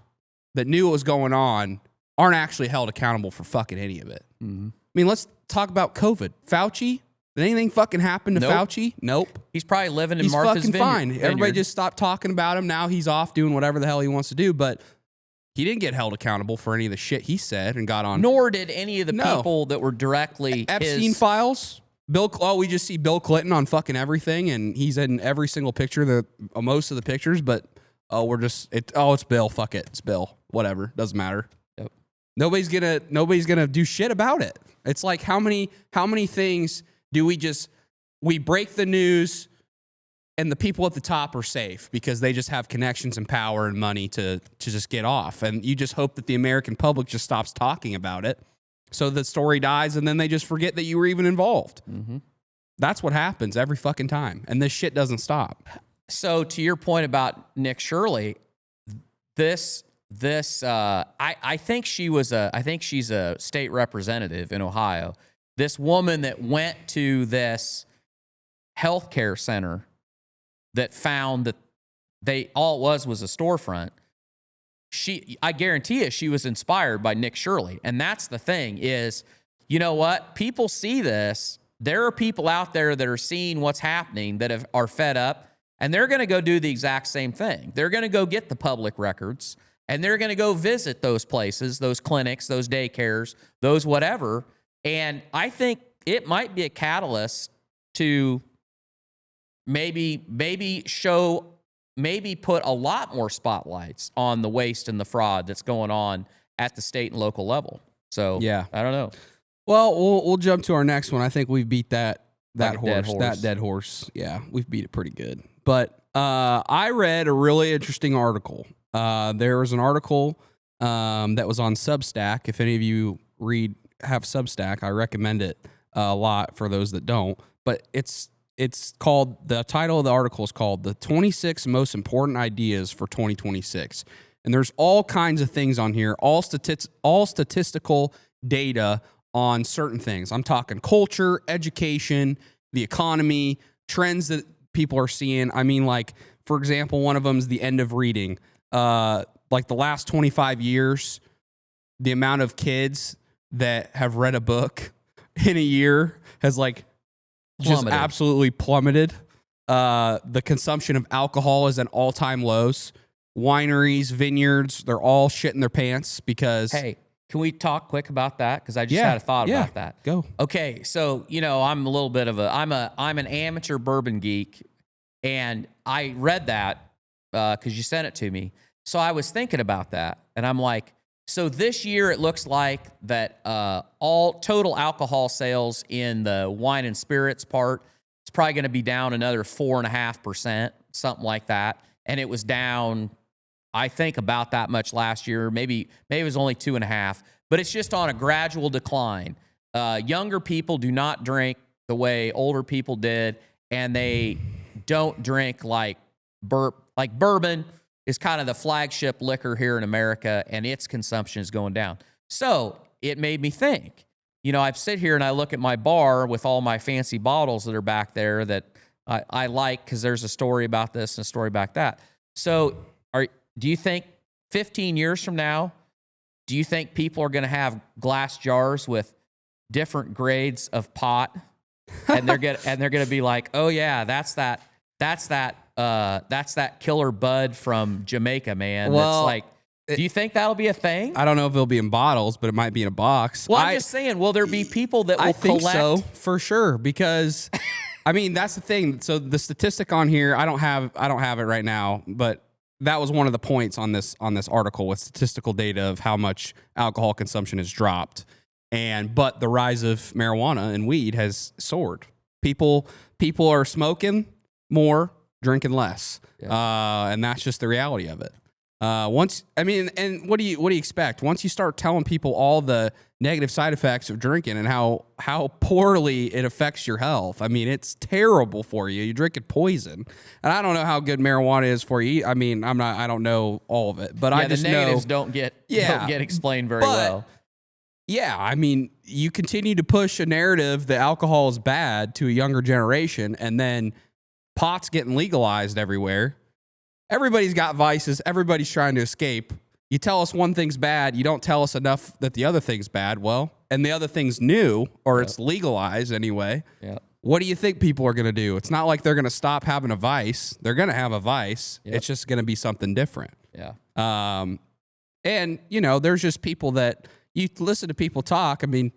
that knew what was going on aren't actually held accountable for fucking any of it? Mm-hmm. Let's talk about COVID. Fauci, Did anything fucking happen to Nope. Fauci? Nope. He's probably living in He's Martha's fucking fine. vineyard. Everybody just stopped talking about him. Now he's off doing whatever the hell he wants to do. But he didn't get held accountable for any of the shit he said and got on. Nor did any of the No. people that were directly Epstein his, files. We just see Bill Clinton on fucking everything, and he's in every single picture, most of the pictures. But it's Bill. Fuck it, it's Bill. Whatever, doesn't matter. Yep. Nobody's gonna do shit about it. It's like how many things do we break the news, and the people at the top are safe because they just have connections and power and money to just get off, and you just hope that the American public just stops talking about it. So the story dies, and then they just forget that you were even involved. Mm-hmm. That's what happens every fucking time, and this shit doesn't stop. So to your point about Nick Shirley, I think she's a state representative in Ohio. This woman that went to this healthcare center that found that all it was a storefront. I guarantee you, she was inspired by Nick Shirley. And that's the thing is, you know what? People see this. There are people out there that are seeing what's happening that are fed up, and they're going to go do the exact same thing. They're going to go get the public records, and they're going to go visit those places, those clinics, those daycares, those whatever. And I think it might be a catalyst to maybe put a lot more spotlights on the waste and the fraud that's going on at the state and local level. So Yeah. I don't know. Well, we'll jump to our next one. I think we've beat that Like a dead horse. horse. That dead horse. Yeah, we've beat it pretty good. But I read a really interesting article. There was an article that was on Substack. If any of you have Substack, I recommend it a lot for those that don't. But it's called, the title of the article is called "The 26 Most Important Ideas for 2026." And there's all kinds of things on here, all statistical data on certain things. I'm talking culture, education, the economy, trends that people are seeing. I mean, like, for example, one of them is the end of reading. Like the last 25 years, the amount of kids that have read a book in a year has just Plummeted. absolutely plummeted. The consumption of alcohol is at all-time lows. Wineries, vineyards, they're all shitting their pants because... Hey, can we talk quick about that? Because I just had a thought about that. Go. Okay, so I'm a little bit of I'm an amateur bourbon geek, and I read that because you sent it to me. So I was thinking about that, and I'm like, so this year it looks like that all total alcohol sales in the wine and spirits part is probably going to be down another 4.5%, something like that, and it was down, I think, about that much last year. Maybe it was only 2.5, but it's just on a gradual decline. Younger people do not drink the way older people did, and they don't drink like bourbon is kind of the flagship liquor here in America, and its consumption is going down. So it made me think. I sit here and I look at my bar with all my fancy bottles that are back there that I like because there's a story about this and a story about that. So do you think 15 years from now, do you think people are going to have glass jars with different grades of pot, and they're going to be like, oh yeah, that's that killer bud from Jamaica, man. Well, that's like, do you think that'll be a thing? I don't know if it'll be in bottles, but it might be in a box. Well, I'm just saying, will there be people that will I think collect? so, for sure, because I mean, that's the thing. So the statistic on here, I don't have it right now, but that was one of the points on this article with statistical data of how much alcohol consumption has dropped, but the rise of marijuana and weed has soared. People are smoking more, drinking less, and that's just the reality of it. And what do you expect? Once you start telling people all the negative side effects of drinking and how poorly it affects your health, I mean, it's terrible for you. You're drinking poison, and I don't know how good marijuana is for you. I mean, I don't know all of it, but I just the negatives know don't get explained very well. Yeah, I mean, you continue to push a narrative that alcohol is bad to a younger generation, and then pot's getting legalized everywhere. Everybody's got vices. Everybody's trying to escape. You tell us one thing's bad. You don't tell us enough that the other thing's bad. Well, and the other thing's new, or it's legalized anyway. Yeah. what do you think people are going to do? It's not like they're going to stop having a vice. They're going to have a vice. Yep. It's just going to be something different. Yeah. And, you know, there's just people that you listen to people talk. I mean,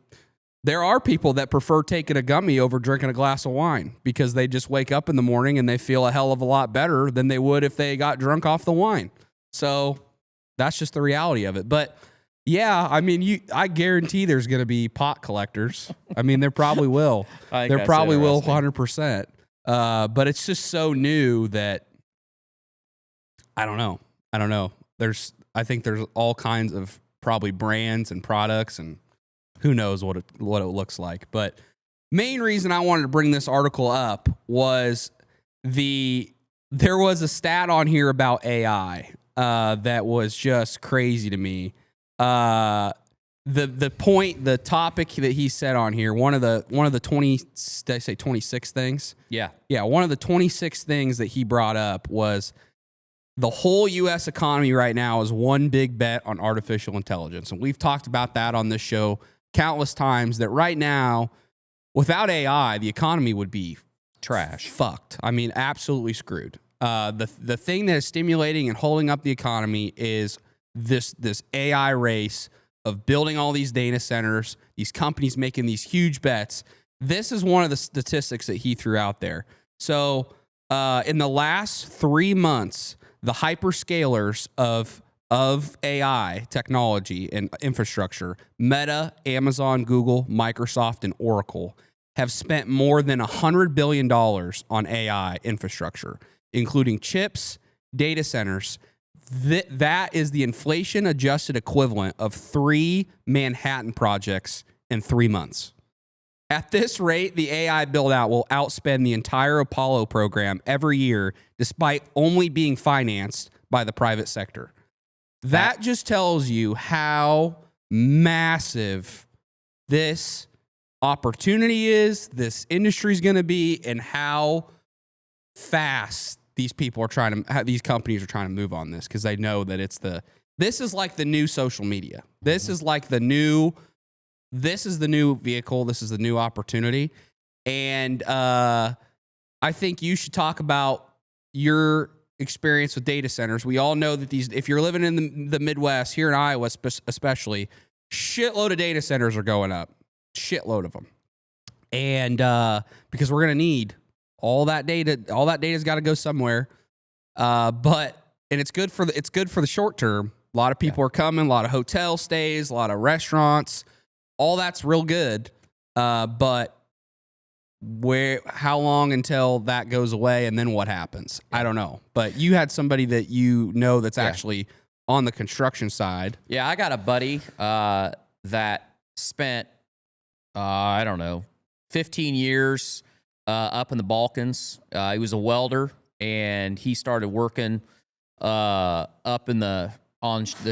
there are people that prefer taking a gummy over drinking a glass of wine because they just wake up in the morning and they feel a hell of a lot better than they would if they got drunk off the wine. So that's just the reality of it. But yeah, I mean, I guarantee there's going to be pot collectors. I mean, there probably will. There probably will 100%. But it's just so new that I don't know. I think there's all kinds of probably brands and products, and who knows what it looks like. But main reason I wanted to bring this article up was there was a stat on here about AI that was just crazy to me. The topic that he said on here, one of the 20, did I say 26 things? Yeah. One of the 26 things that he brought up was the whole U.S. economy right now is one big bet on artificial intelligence. And we've talked about that on this show countless times, that right now, without AI, the economy would be trash. Fucked. I mean, absolutely screwed. The thing that is stimulating and holding up the economy is this AI race of building all these data centers, these companies making these huge bets. This is one of the statistics that he threw out there. So in the last 3 months, the hyperscalers of AI technology and infrastructure, Meta, Amazon, Google, Microsoft, and Oracle, have spent more than $100 billion on AI infrastructure, including chips, data centers. That is the inflation-adjusted equivalent of 3 Manhattan projects in 3 months. At this rate, the AI build-out will outspend the entire Apollo program every year, despite only being financed by the private sector. That just tells you how massive this opportunity is, this industry is going to be, and how fast these companies are trying to move on this, because they know that this is like the new social media. This is like the new vehicle. This is the new opportunity. And I think you should talk about your experience with data centers. We all know that if you're living in the Midwest, here in Iowa especially, shitload of data centers are going up. Shitload of them. And because we're going to need all that data's got to go somewhere. And it's good for the short term. A lot of people are coming, a lot of hotel stays, a lot of restaurants. All that's real good, but how long until that goes away, and then what happens? I don't know. But you had somebody that that's actually on the construction side. Yeah, I got a buddy that spent 15 years up in the Balkans. He was a welder, and he started working up on the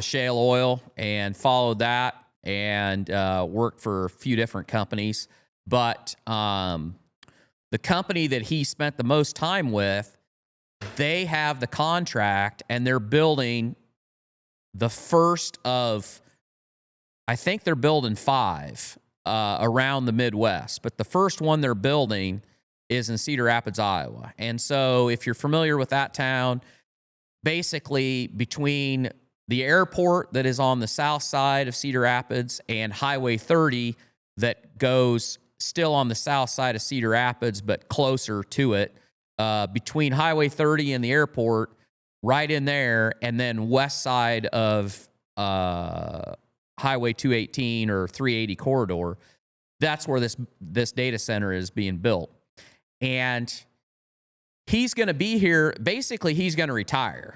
shale oil, and followed that. And worked for a few different companies. But the company that he spent the most time with, they have the contract, and they're building the first of, I think they're building 5 around the Midwest. But the first one they're building is in Cedar Rapids, Iowa. And so if you're familiar with that town, basically between the airport that is on the south side of Cedar Rapids and Highway 30 that goes still on the south side of Cedar Rapids but closer to it, between Highway 30 and the airport, right in there, and then west side of Highway 218 or 380 corridor, that's where this data center is being built. And he's going to be here. Basically, he's going to retire.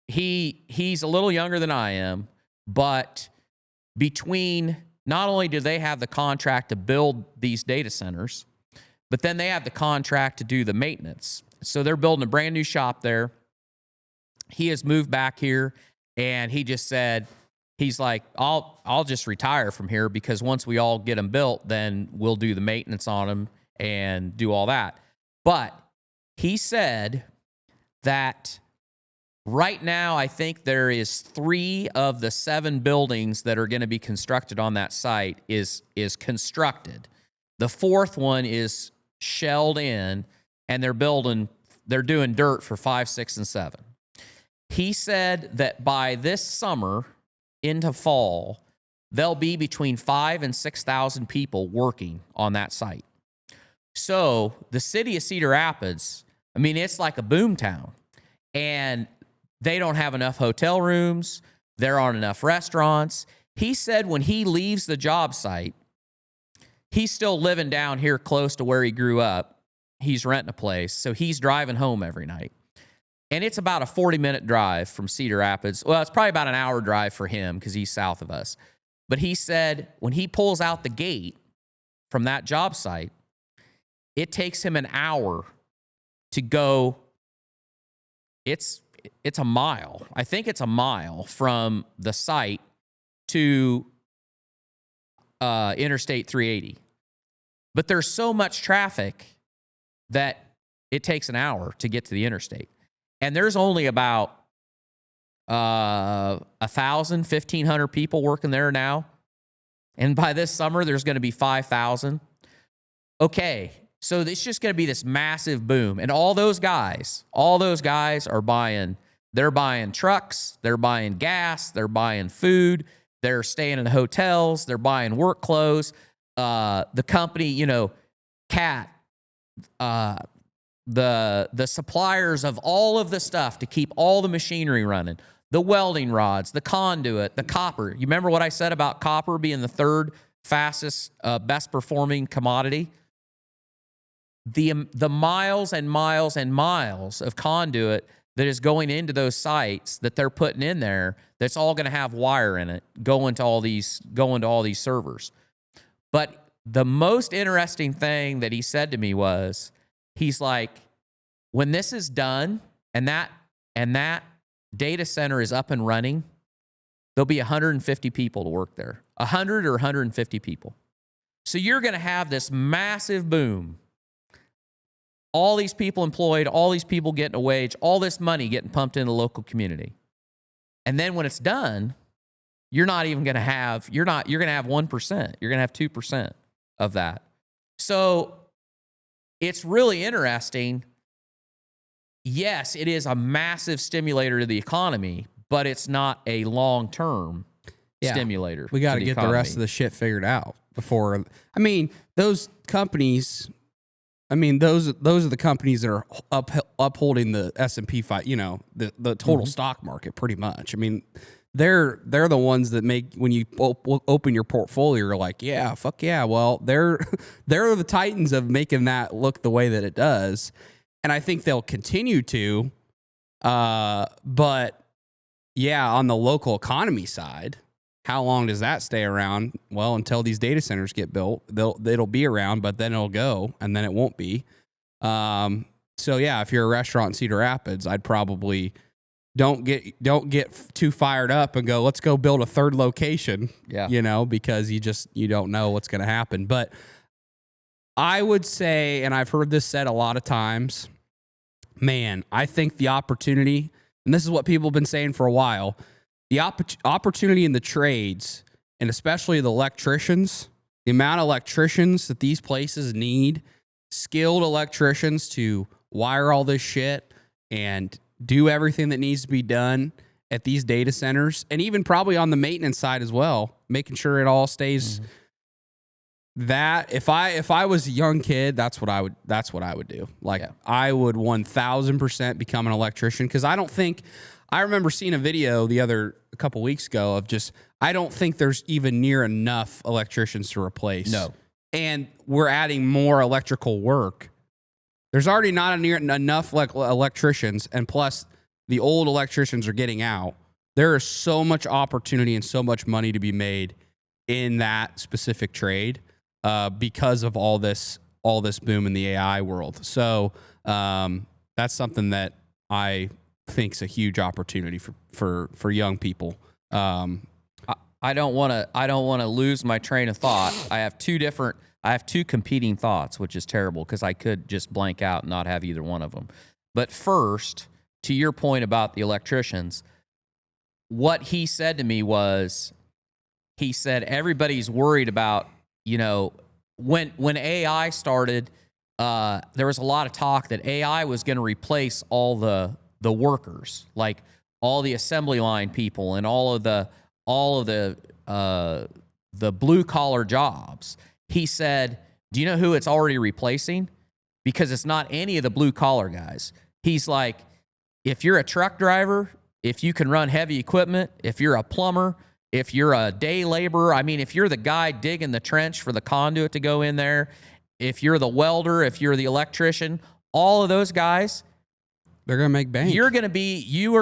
He's a little younger than I am, but between, not only do they have the contract to build these data centers, but then they have the contract to do the maintenance. So they're building a brand new shop there. He has moved back here, and he just said, he's like, I'll just retire from here, because once we all get them built, then we'll do the maintenance on them and do all that. But he said that right now, I think there is 3 of the 7 buildings that are going to be constructed on that site is constructed. The 4th one is shelled in, and they're doing dirt for 5, 6, and 7. He said that by this summer into fall, there'll be between 5,000 and 6,000 people working on that site. So the city of Cedar Rapids, I mean, it's like a boom town, and they don't have enough hotel rooms. There aren't enough restaurants. He said when he leaves the job site, he's still living down here close to where he grew up. He's renting a place, so he's driving home every night. And it's about a 40-minute drive from Cedar Rapids. Well, it's probably about an hour drive for him because he's south of us. But he said when he pulls out the gate from that job site, it takes him an hour to go. It's a mile. I think it's a mile from the site to Interstate 380. But there's so much traffic that it takes an hour to get to the interstate. And there's only about 1,000, 1,500 people working there now. And by this summer, there's going to be 5,000. Okay, so it's just going to be this massive boom. And all those guys are they're buying trucks, they're buying gas, they're buying food, they're staying in hotels, they're buying work clothes. The company, Cat, the suppliers of all of the stuff to keep all the machinery running, the welding rods, the conduit, the copper. You remember what I said about copper being the third fastest, best performing commodity? The miles and miles and miles of conduit that is going into those sites that they're putting in there, that's all going to have wire in it, going to all these servers. But the most interesting thing that he said to me was, he's like, when this is done and that data center is up and running, there'll be 150 people to work there. 100 or 150 people. So you're going to have this massive boom. All these people employed, all these people getting a wage, all this money getting pumped into the local community. And then when it's done, you're going to have 1%. You're going to have 2% of that. So it's really interesting. Yes, it is a massive stimulator to the economy, but it's not a long-term stimulator. We got to get the rest of the shit figured out before. I mean, those companies. Those are the companies that are upholding the S&P fight. The total stock market, pretty much. I mean, they're the ones that make, when you open your portfolio, you're like, yeah, fuck yeah. Well, they're the titans of making that look the way that it does, and I think they'll continue to. But yeah, on the local economy side, how long does that stay around? Well, until these data centers get built, it'll be around, but then it'll go, and then it won't be. So yeah, if you're a restaurant in Cedar Rapids, I'd probably don't get too fired up and go, let's go build a third location. Yeah. Because you don't know what's going to happen. But I would say, and I've heard this said a lot of times, man, I think the opportunity, and this is what people have been saying for a while, the opportunity in the trades, and especially the electricians, the amount of electricians that these places need, skilled electricians to wire all this shit and do everything that needs to be done at these data centers, and even probably on the maintenance side as well, making sure it all stays. That if I was a young kid, that's what I would do. I would 1,000% become an electrician, because I remember seeing a video a couple weeks ago of I don't think there's even near enough electricians to replace. No. And we're adding more electrical work. There's already not enough electricians, and plus the old electricians are getting out. There is so much opportunity and so much money to be made in that specific trade because of all this boom in the AI world. So that's something that I think's a huge opportunity for young people. I don't want to lose my train of thought. I have two competing thoughts, which is terrible because I could just blank out and not have either one of them. But first, to your point about the electricians, what he said to me was, he said everybody's worried about, when AI started, there was a lot of talk that AI was going to replace all the workers, like all the assembly line people and all of the blue collar jobs. He said, do you know who it's already replacing? Because it's not any of the blue collar guys. He's like, if you're a truck driver, if you can run heavy equipment, if you're a plumber, if you're a day laborer, I mean, if you're the guy digging the trench for the conduit to go in there, if you're the welder, if you're the electrician, all of those guys, they're going to make bank. you are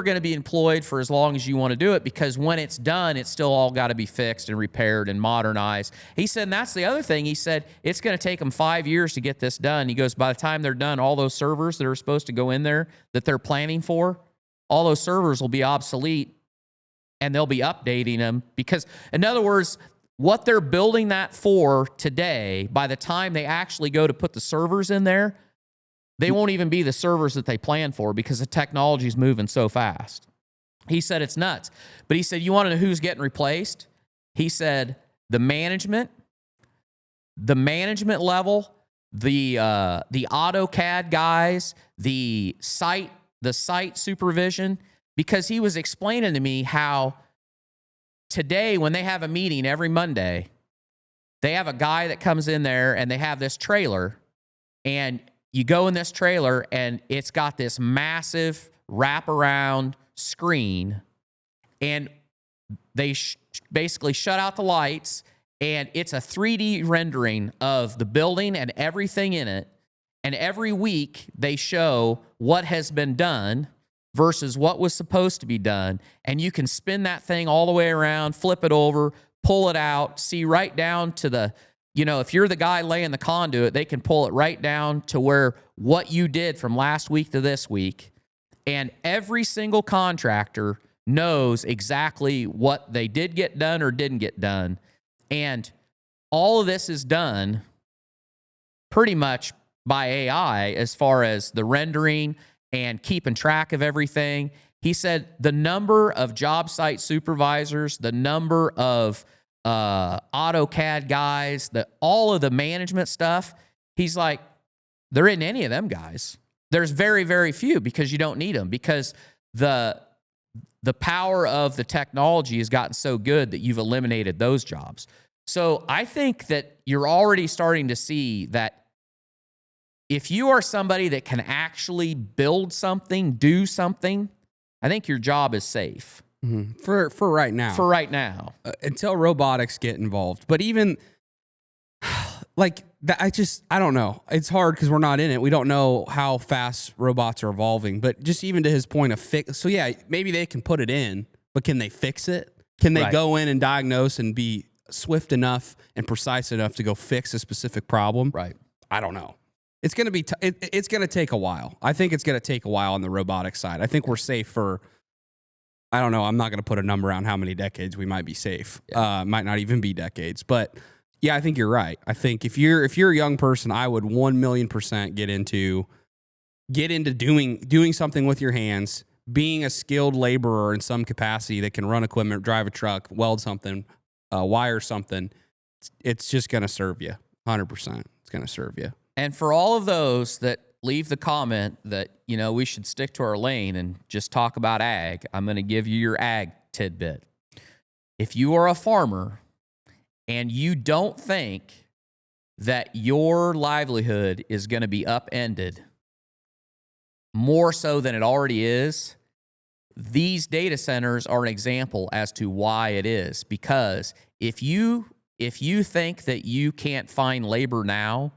going to be employed for as long as you want to do it, because when it's done, it's still all got to be fixed and repaired and modernized. He said, and that's the other thing. He said, it's going to take them 5 years to get this done. He goes, by the time they're done, all those servers that are supposed to go in there that they're planning for, all those servers will be obsolete, and they'll be updating them. Because, in other words, what they're building that for today, by the time they actually go to put the servers in there, they won't even be the servers that they plan for, because the technology is moving so fast. He said it's nuts. But he said, you want to know who's getting replaced? He said the management level, the AutoCAD guys, the site supervision, because he was explaining to me how today, when they have a meeting every Monday, they have a guy that comes in there and they have this trailer, and you go in this trailer and it's got this massive wraparound screen, and they basically shut out the lights, and it's a 3D rendering of the building and everything in it. And every week they show what has been done versus what was supposed to be done. And you can spin that thing all the way around, flip it over, pull it out, see right down to the, if you're the guy laying the conduit, they can pull it right down to where what you did from last week to this week. And every single contractor knows exactly what they did get done or didn't get done. And all of this is done pretty much by AI as far as the rendering and keeping track of everything. He said the number of job site supervisors, the number of AutoCAD guys, all of the management stuff, he's like, there isn't any of them guys. There's very, very few, because you don't need them, because the power of the technology has gotten so good that you've eliminated those jobs. So I think that you're already starting to see that if you are somebody that can actually build something, do something, I think your job is safe. Mm-hmm. For right now. For right now. Until robotics get involved. But even like that, I don't know. It's hard because we're not in it. We don't know how fast robots are evolving. But just even to his point of fix. So yeah, maybe they can put it in, but can they fix it? Can they go in and diagnose and be swift enough and precise enough to go fix a specific problem? Right. I don't know. It's going to be, it's going to take a while. I think it's going to take a while on the robotic side. I think we're safe for, I don't know. I'm not going to put a number on how many decades we might be safe. Yeah. Might not even be decades, but yeah, I think you're right. I think if you're a young person, I would 1,000,000% get into doing something with your hands, being a skilled laborer in some capacity that can run equipment, drive a truck, weld something, wire something. It's just going to serve you 100%. It's going to serve you. And for all of those that leave the comment that, we should stick to our lane and just talk about ag, I'm going to give you your ag tidbit. If you are a farmer and you don't think that your livelihood is going to be upended more so than it already is, these data centers are an example as to why it is. Because if you think that you can't find labor now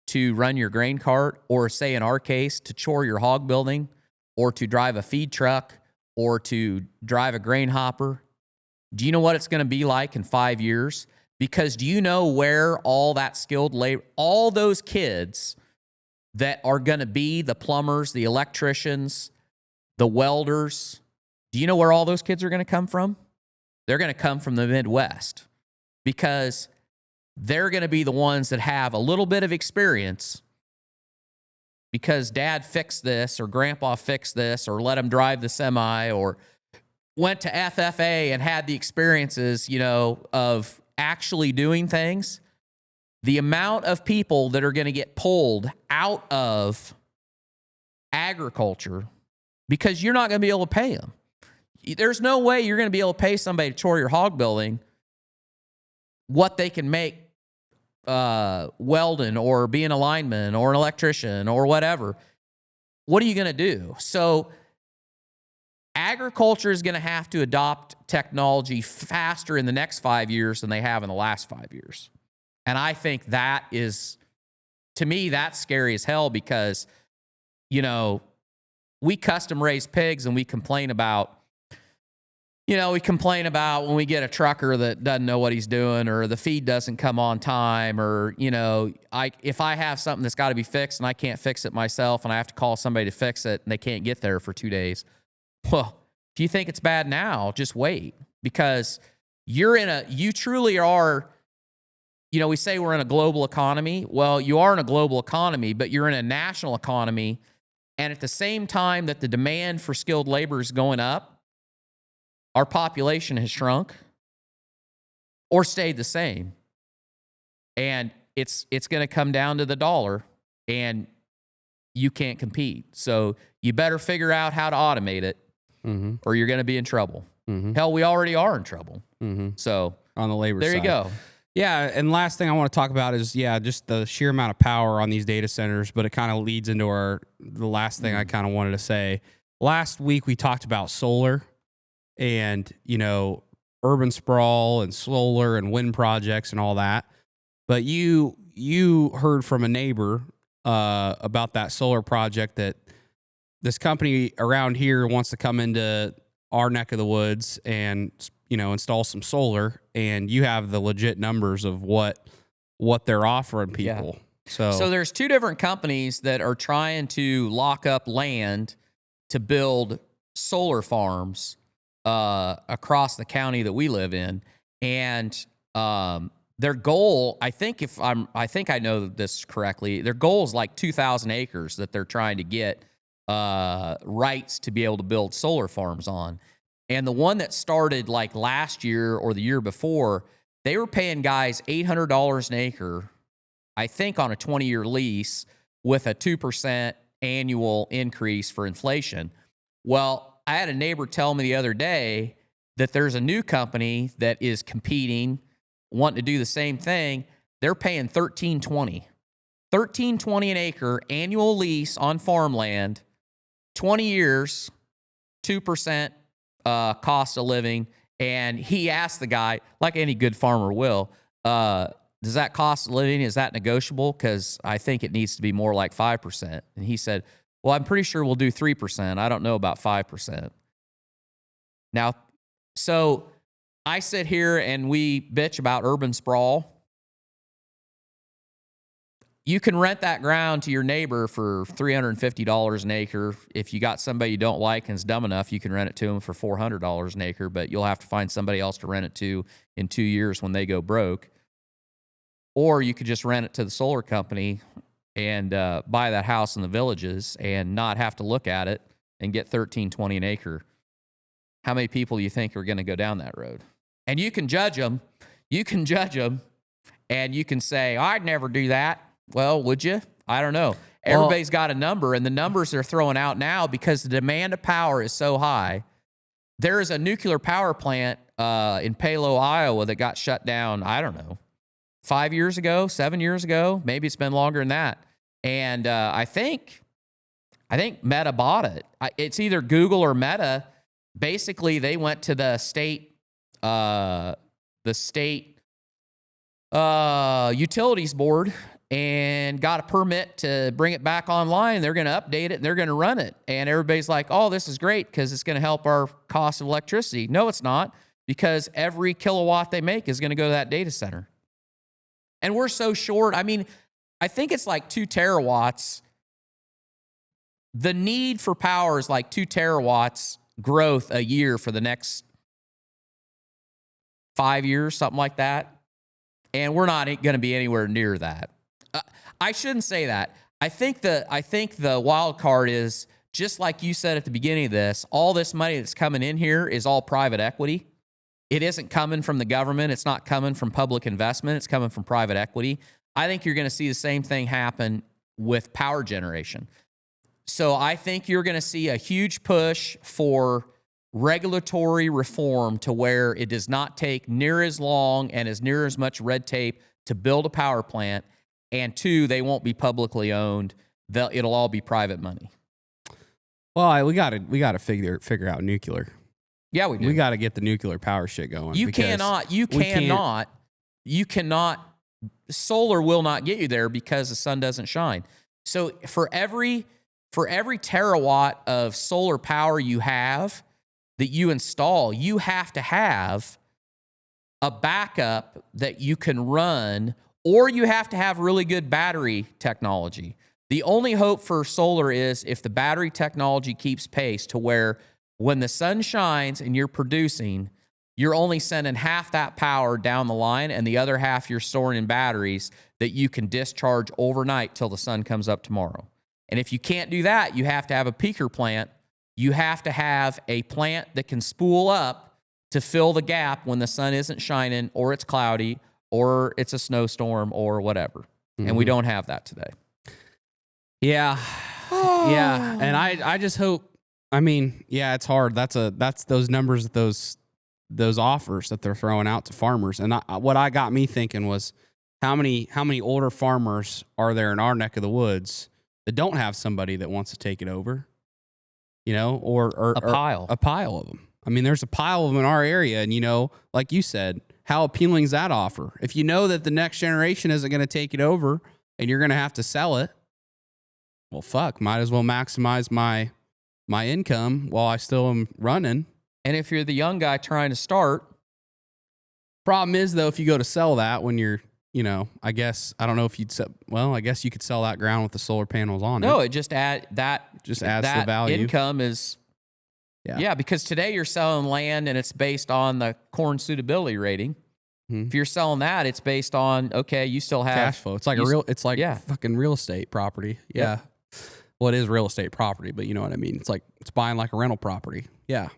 to run your grain cart, or say in our case, to chore your hog building, or to drive a feed truck, or to drive a grain hopper, do you know what it's going to be like in 5 years? Because do you know where all that skilled labor, all those kids that are going to be the plumbers, the electricians, the welders, do you know where all those kids are going to come from? They're going to come from the Midwest, because they're going to be the ones that have a little bit of experience because dad fixed this or grandpa fixed this or let him drive the semi or went to FFA and had the experiences, of actually doing things. the amount of people that are going to get pulled out of agriculture because you're not going to be able to pay them. There's no way you're going to be able to pay somebody to chore your hog building what they can make welding or being a lineman or an electrician or whatever. What are you going to do? So agriculture is going to have to adopt technology faster in the next 5 years than they have in the last 5 years. And I think that is, to me, that's scary as hell because, you know, we custom raise pigs and we complain about when we get a trucker that doesn't know what he's doing or the feed doesn't come on time or, you know, if I have something that's got to be fixed and I can't fix it myself and I have to call somebody to fix it and they can't get there for 2 days. Well, if you think it's bad now, just wait because you truly are, you know, we say we're in a global economy. Well, you are in a global economy, but you're in a national economy. And at the same time that the demand for skilled labor is going up, our population has shrunk or stayed the same. And it's going to come down to the dollar and you can't compete. So you better figure out how to automate it or you're going to be in trouble. Hell, we already are in trouble. So on the labor there side. you go. Yeah, and last thing I want to talk about is, just the sheer amount of power on these data centers, but it kind of leads into the last thing I kind of wanted to say. Last week, we talked about solar and, you know, urban sprawl and solar and wind projects and all that. But you heard from a neighbor about that solar project that this company around here wants to come into our neck of the woods and, you know, install some solar, and you have the legit numbers of what they're offering people. Yeah. So there's two different companies that are trying to lock up land to build solar farms across the county that we live in, and their goal, I think I know this correctly, their goal is like 2,000 acres that they're trying to get rights to be able to build solar farms on. And the one that started like last year or the year before, they were paying guys $800 an acre, I think on a 20-year lease with a 2% annual increase for inflation. Well, I had a neighbor tell me the other day that there's a new company that is competing, wanting to do the same thing. They're paying $13.20 an acre annual lease on farmland, 20 years, 2% cost of living. And he asked the guy, like any good farmer will, does that cost of living, is that negotiable? Because I think it needs to be more like 5%. And he said, well, I'm pretty sure we'll do 3%. I don't know about 5%. Now, so I sit here and we bitch about urban sprawl. You can rent that ground to your neighbor for $350 an acre. If you got somebody you don't like and is dumb enough, you can rent it to them for $400 an acre, but you'll have to find somebody else to rent it to in 2 years when they go broke. Or you could just rent it to the solar company and buy that house in the Villages and not have to look at it and get $13.20 an acre. How many people do you think are going to go down that road? And you can judge them. You can judge them, and you can say, I'd never do that. Well, would you? I don't know. Everybody's got a number, and the numbers they're throwing out now, because the demand of power is so high. There is a nuclear power plant in Palo, Iowa that got shut down, I don't know, 5 years ago, 7 years ago. Maybe it's been longer than that. And I think Meta bought it. It's either Google or Meta. Basically, they went to the state utilities board and got a permit to bring it back online. They're going to update it and they're going to run it. And everybody's like, oh, this is great because it's going to help our cost of electricity. No, it's not, because every kilowatt they make is going to go to that data center. And we're so short. I mean, I think it's like 2 terawatts. The need for power is like 2 terawatts growth a year for the next 5 years, something like that. And we're not going to be anywhere near that. I shouldn't say that. I think the wild card is, just like you said at the beginning of this, all this money that's coming in here is all private equity. It isn't coming from the government. It's not coming from public investment. It's coming from private equity. I think you're going to see the same thing happen with power generation. So I think you're going to see a huge push for regulatory reform to where it does not take near as long and as near as much red tape to build a power plant. And 2, they won't be publicly owned. It'll all be private money. Well, we got to figure out nuclear. Yeah, we do. We got to get the nuclear power shit going. You cannot. Solar will not get you there because the sun doesn't shine. So for every terawatt of solar power you have that you install, you have to have a backup that you can run, or you have to have really good battery technology. The only hope for solar is if the battery technology keeps pace to where when the sun shines and you're producing, you're only sending half that power down the line and the other half you're storing in batteries that you can discharge overnight till the sun comes up tomorrow. And if you can't do that, you have to have a peaker plant. You have to have a plant that can spool up to fill the gap when the sun isn't shining or it's cloudy or it's a snowstorm or whatever. Mm-hmm. And we don't have that today. Yeah. Yeah. And I just hope, I mean, yeah, it's hard. That's those numbers, those offers that they're throwing out to farmers. And what I got me thinking was how many older farmers are there in our neck of the woods that don't have somebody that wants to take it over, you know, or a pile of them. I mean, there's a pile of them in our area. And, you know, like you said, how appealing is that offer? If you know that the next generation isn't going to take it over and you're going to have to sell it, well, fuck, might as well maximize my income while I still am running. And if you're the young guy trying to start. Problem is, though, if you go to sell that when you're, you know, I guess, I don't know if you'd sell, well, I guess you could sell that ground with the solar panels on it. No, it just adds the value. Income is, yeah, because today you're selling land and it's based on the corn suitability rating. Mm-hmm. If you're selling that, it's based on, okay, you still have cash flow. It's like fucking real estate property. Yeah. Yep. Well, it is real estate property, but you know what I mean? It's like, it's buying like a rental property. Yeah.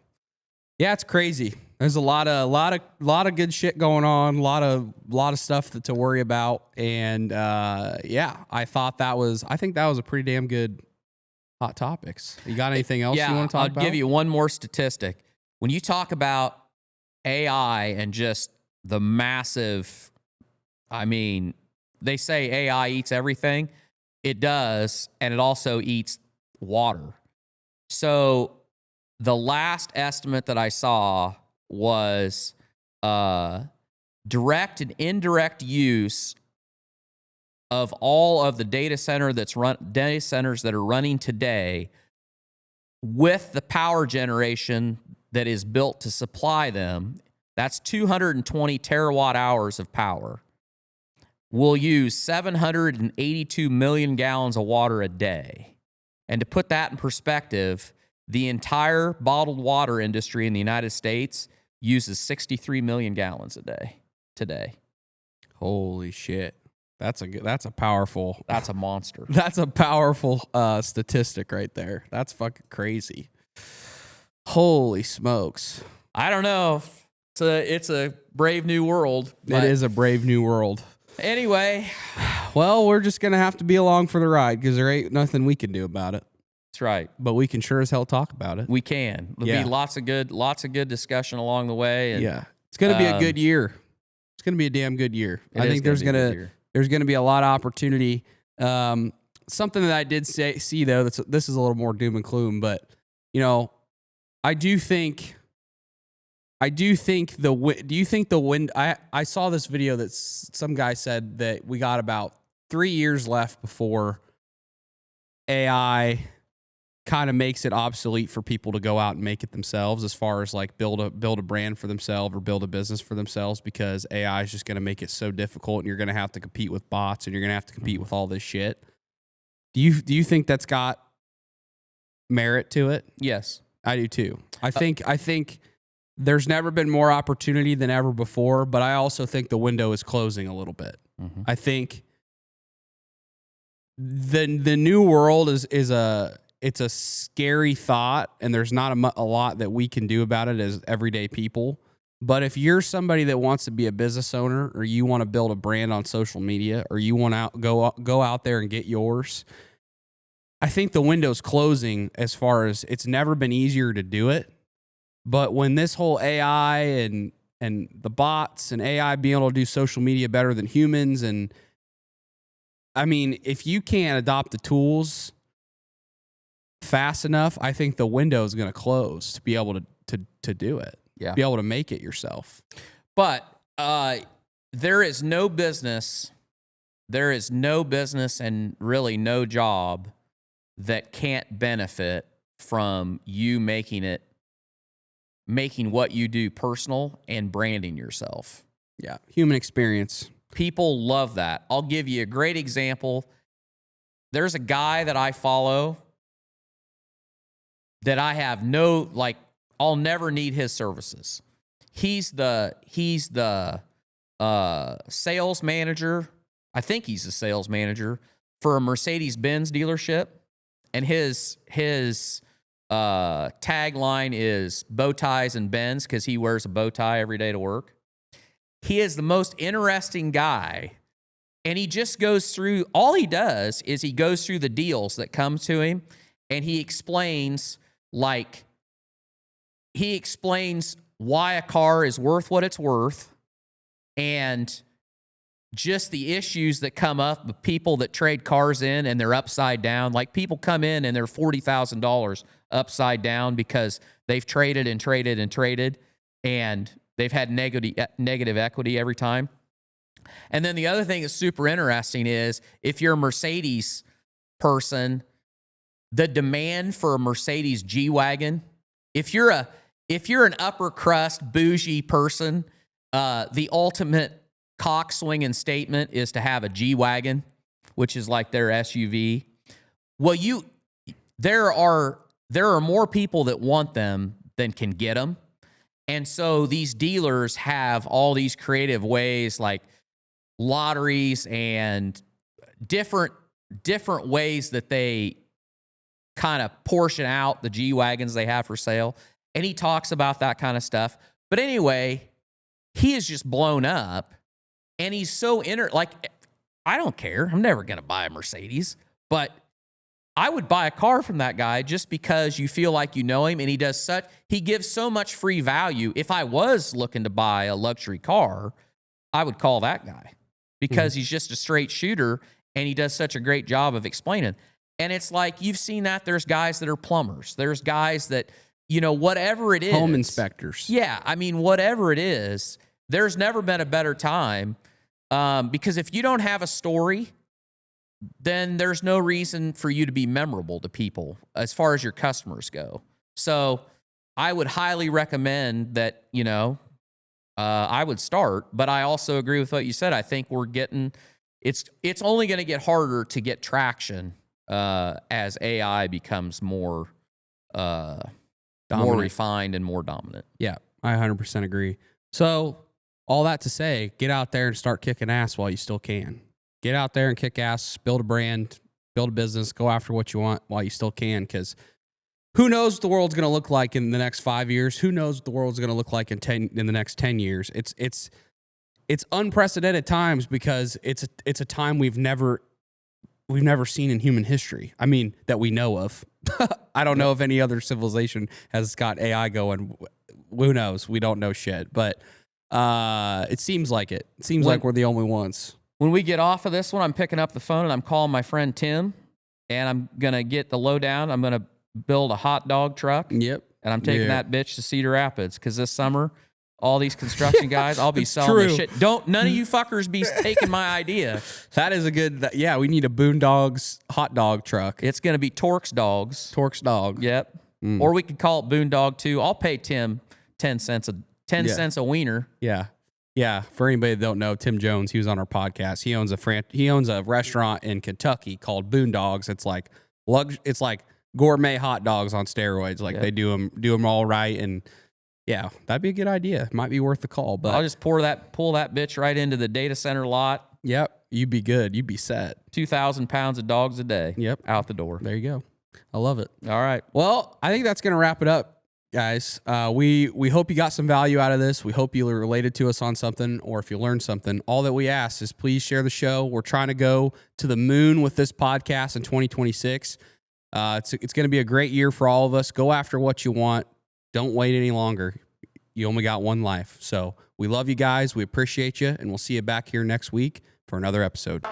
Yeah, it's crazy. There's a lot of good shit going on, a lot of stuff to worry about. And yeah, I think that was a pretty damn good hot topics. You got anything else you want to talk about? I'll give you one more statistic. When you talk about AI and just the massive, I mean, they say AI eats everything. It does, and it also eats water. So the last estimate that I saw was direct and indirect use of all of the data centers that are running today with the power generation that is built to supply them. That's 220 terawatt hours of power. We'll use 782 million gallons of water a day. And to put that in perspective, the entire bottled water industry in the United States uses 63 million gallons a day today. Holy shit. That's a monster. That's a powerful statistic right there. That's fucking crazy. Holy smokes. I don't know. It's a brave new world. It is a brave new world. Anyway, well, we're just going to have to be along for the ride because there ain't nothing we can do about it. That's right. But we can sure as hell talk about it. We can. There'll be lots of good discussion along the way. And, yeah. It's going to be a good year. It's going to be a damn good year. I think there's going to be a lot of opportunity. Something that I did see though, this is a little more doom and gloom, but you know, do you think the wind, I saw this video that some guy said that we got about 3 years left before AI kind of makes it obsolete for people to go out and make it themselves, as far as like build a brand for themselves or build a business for themselves, because AI is just going to make it so difficult and you're going to have to compete with bots and you're going to have to compete with all this shit. Do you think that's got merit to it? Yes. I do too. I think there's never been more opportunity than ever before, but I also think the window is closing a little bit. Mm-hmm. I think the new world is a scary thought, and there's not a lot that we can do about it as everyday people. But if you're somebody that wants to be a business owner, or you want to build a brand on social media, or you want to go out there and get yours, I think the window's closing as far as it's never been easier to do it. But when this whole AI and the bots and AI being able to do social media better than humans, and I mean, if you can't adopt the tools fast enough, I think the window is going to close to be able to do it. Yeah. Be able to make it yourself. But there is no business and really no job that can't benefit from you making what you do personal and branding yourself. Yeah. Human experience. People love that. I'll give you a great example. There's a guy that I follow that I have I'll never need his services. He's the sales manager. I think he's the sales manager for a Mercedes-Benz dealership. And his tagline is bow ties and Benz, because he wears a bow tie every day to work. He is the most interesting guy. And he just goes through, all he does is he goes through the deals that come to him, and he explains why a car is worth what it's worth, and just the issues that come up with people that trade cars in and they're upside down. Like, people come in and they're $40,000 upside down because they've traded and traded and traded, and they've had negative equity every time. And then the other thing that's super interesting is, if you're a Mercedes person, the demand for a Mercedes G-Wagon, if you're an upper crust bougie person, the ultimate cock-swinging statement is to have a G-Wagon, which is like their SUV. Well, there are more people that want them than can get them. And so these dealers have all these creative ways, like lotteries and different ways that they kind of portion out the G-Wagons they have for sale. And he talks about that kind of stuff. But anyway, he is just blown up. And he's so I don't care. I'm never going to buy a Mercedes. But I would buy a car from that guy just because you feel like you know him. And he gives so much free value. If I was looking to buy a luxury car, I would call that guy, because he's just a straight shooter and he does such a great job of explaining. And it's like, you've seen that. There's guys that are plumbers. There's guys that, whatever it is. Home inspectors. Yeah. I mean, whatever it is, there's never been a better time, because if you don't have a story, then there's no reason for you to be memorable to people as far as your customers go. So I would highly recommend that, I would start, but I also agree with what you said. I think it's only going to get harder to get traction as AI becomes more refined and more dominant. Yeah, I 100% agree. So all that to say, get out there and start kicking ass while you still can. Get out there and kick ass, build a brand, build a business, go after what you want while you still can, because who knows what the world's going to look like in the next 5 years? Who knows what the world's going to look like in the next 10 years? It's unprecedented times, because it's a time we've never seen in human history. I mean, that we know of. I don't know if any other civilization has got AI going. Who knows? We don't know shit, but it seems like it. It seems like we're the only ones. When we get off of this one, I'm picking up the phone and I'm calling my friend Tim, and I'm going to get the lowdown. I'm going to build a hot dog truck. Yep. And I'm taking that bitch to Cedar Rapids, because this summer, all these construction guys, I'll be selling this shit. None of you fuckers be taking my idea. That is a good, we need a Boondogs hot dog truck. It's going to be Tork's Dogs. Tork's Dog. Yep. Or we could call it Boondog 2. I'll pay Tim 10 cents a wiener. Yeah. Yeah. For anybody that don't know, Tim Jones, he was on our podcast. He owns a restaurant in Kentucky called Boondogs. It's like gourmet hot dogs on steroids. Like, they do them all right. And yeah, that'd be a good idea. Might be worth the call. But I'll just pull that bitch right into the data center lot. Yep. You'd be good. You'd be set. 2,000 pounds of dogs a day. Yep. Out the door. There you go. I love it. All right. Well, I think that's going to wrap it up, guys. We hope you got some value out of this. We hope you related to us on something, or if you learned something. All that we ask is please share the show. We're trying to go to the moon with this podcast in 2026. It's going to be a great year for all of us. Go after what you want. Don't wait any longer. You only got one life. So we love you guys. We appreciate you, and we'll see you back here next week for another episode.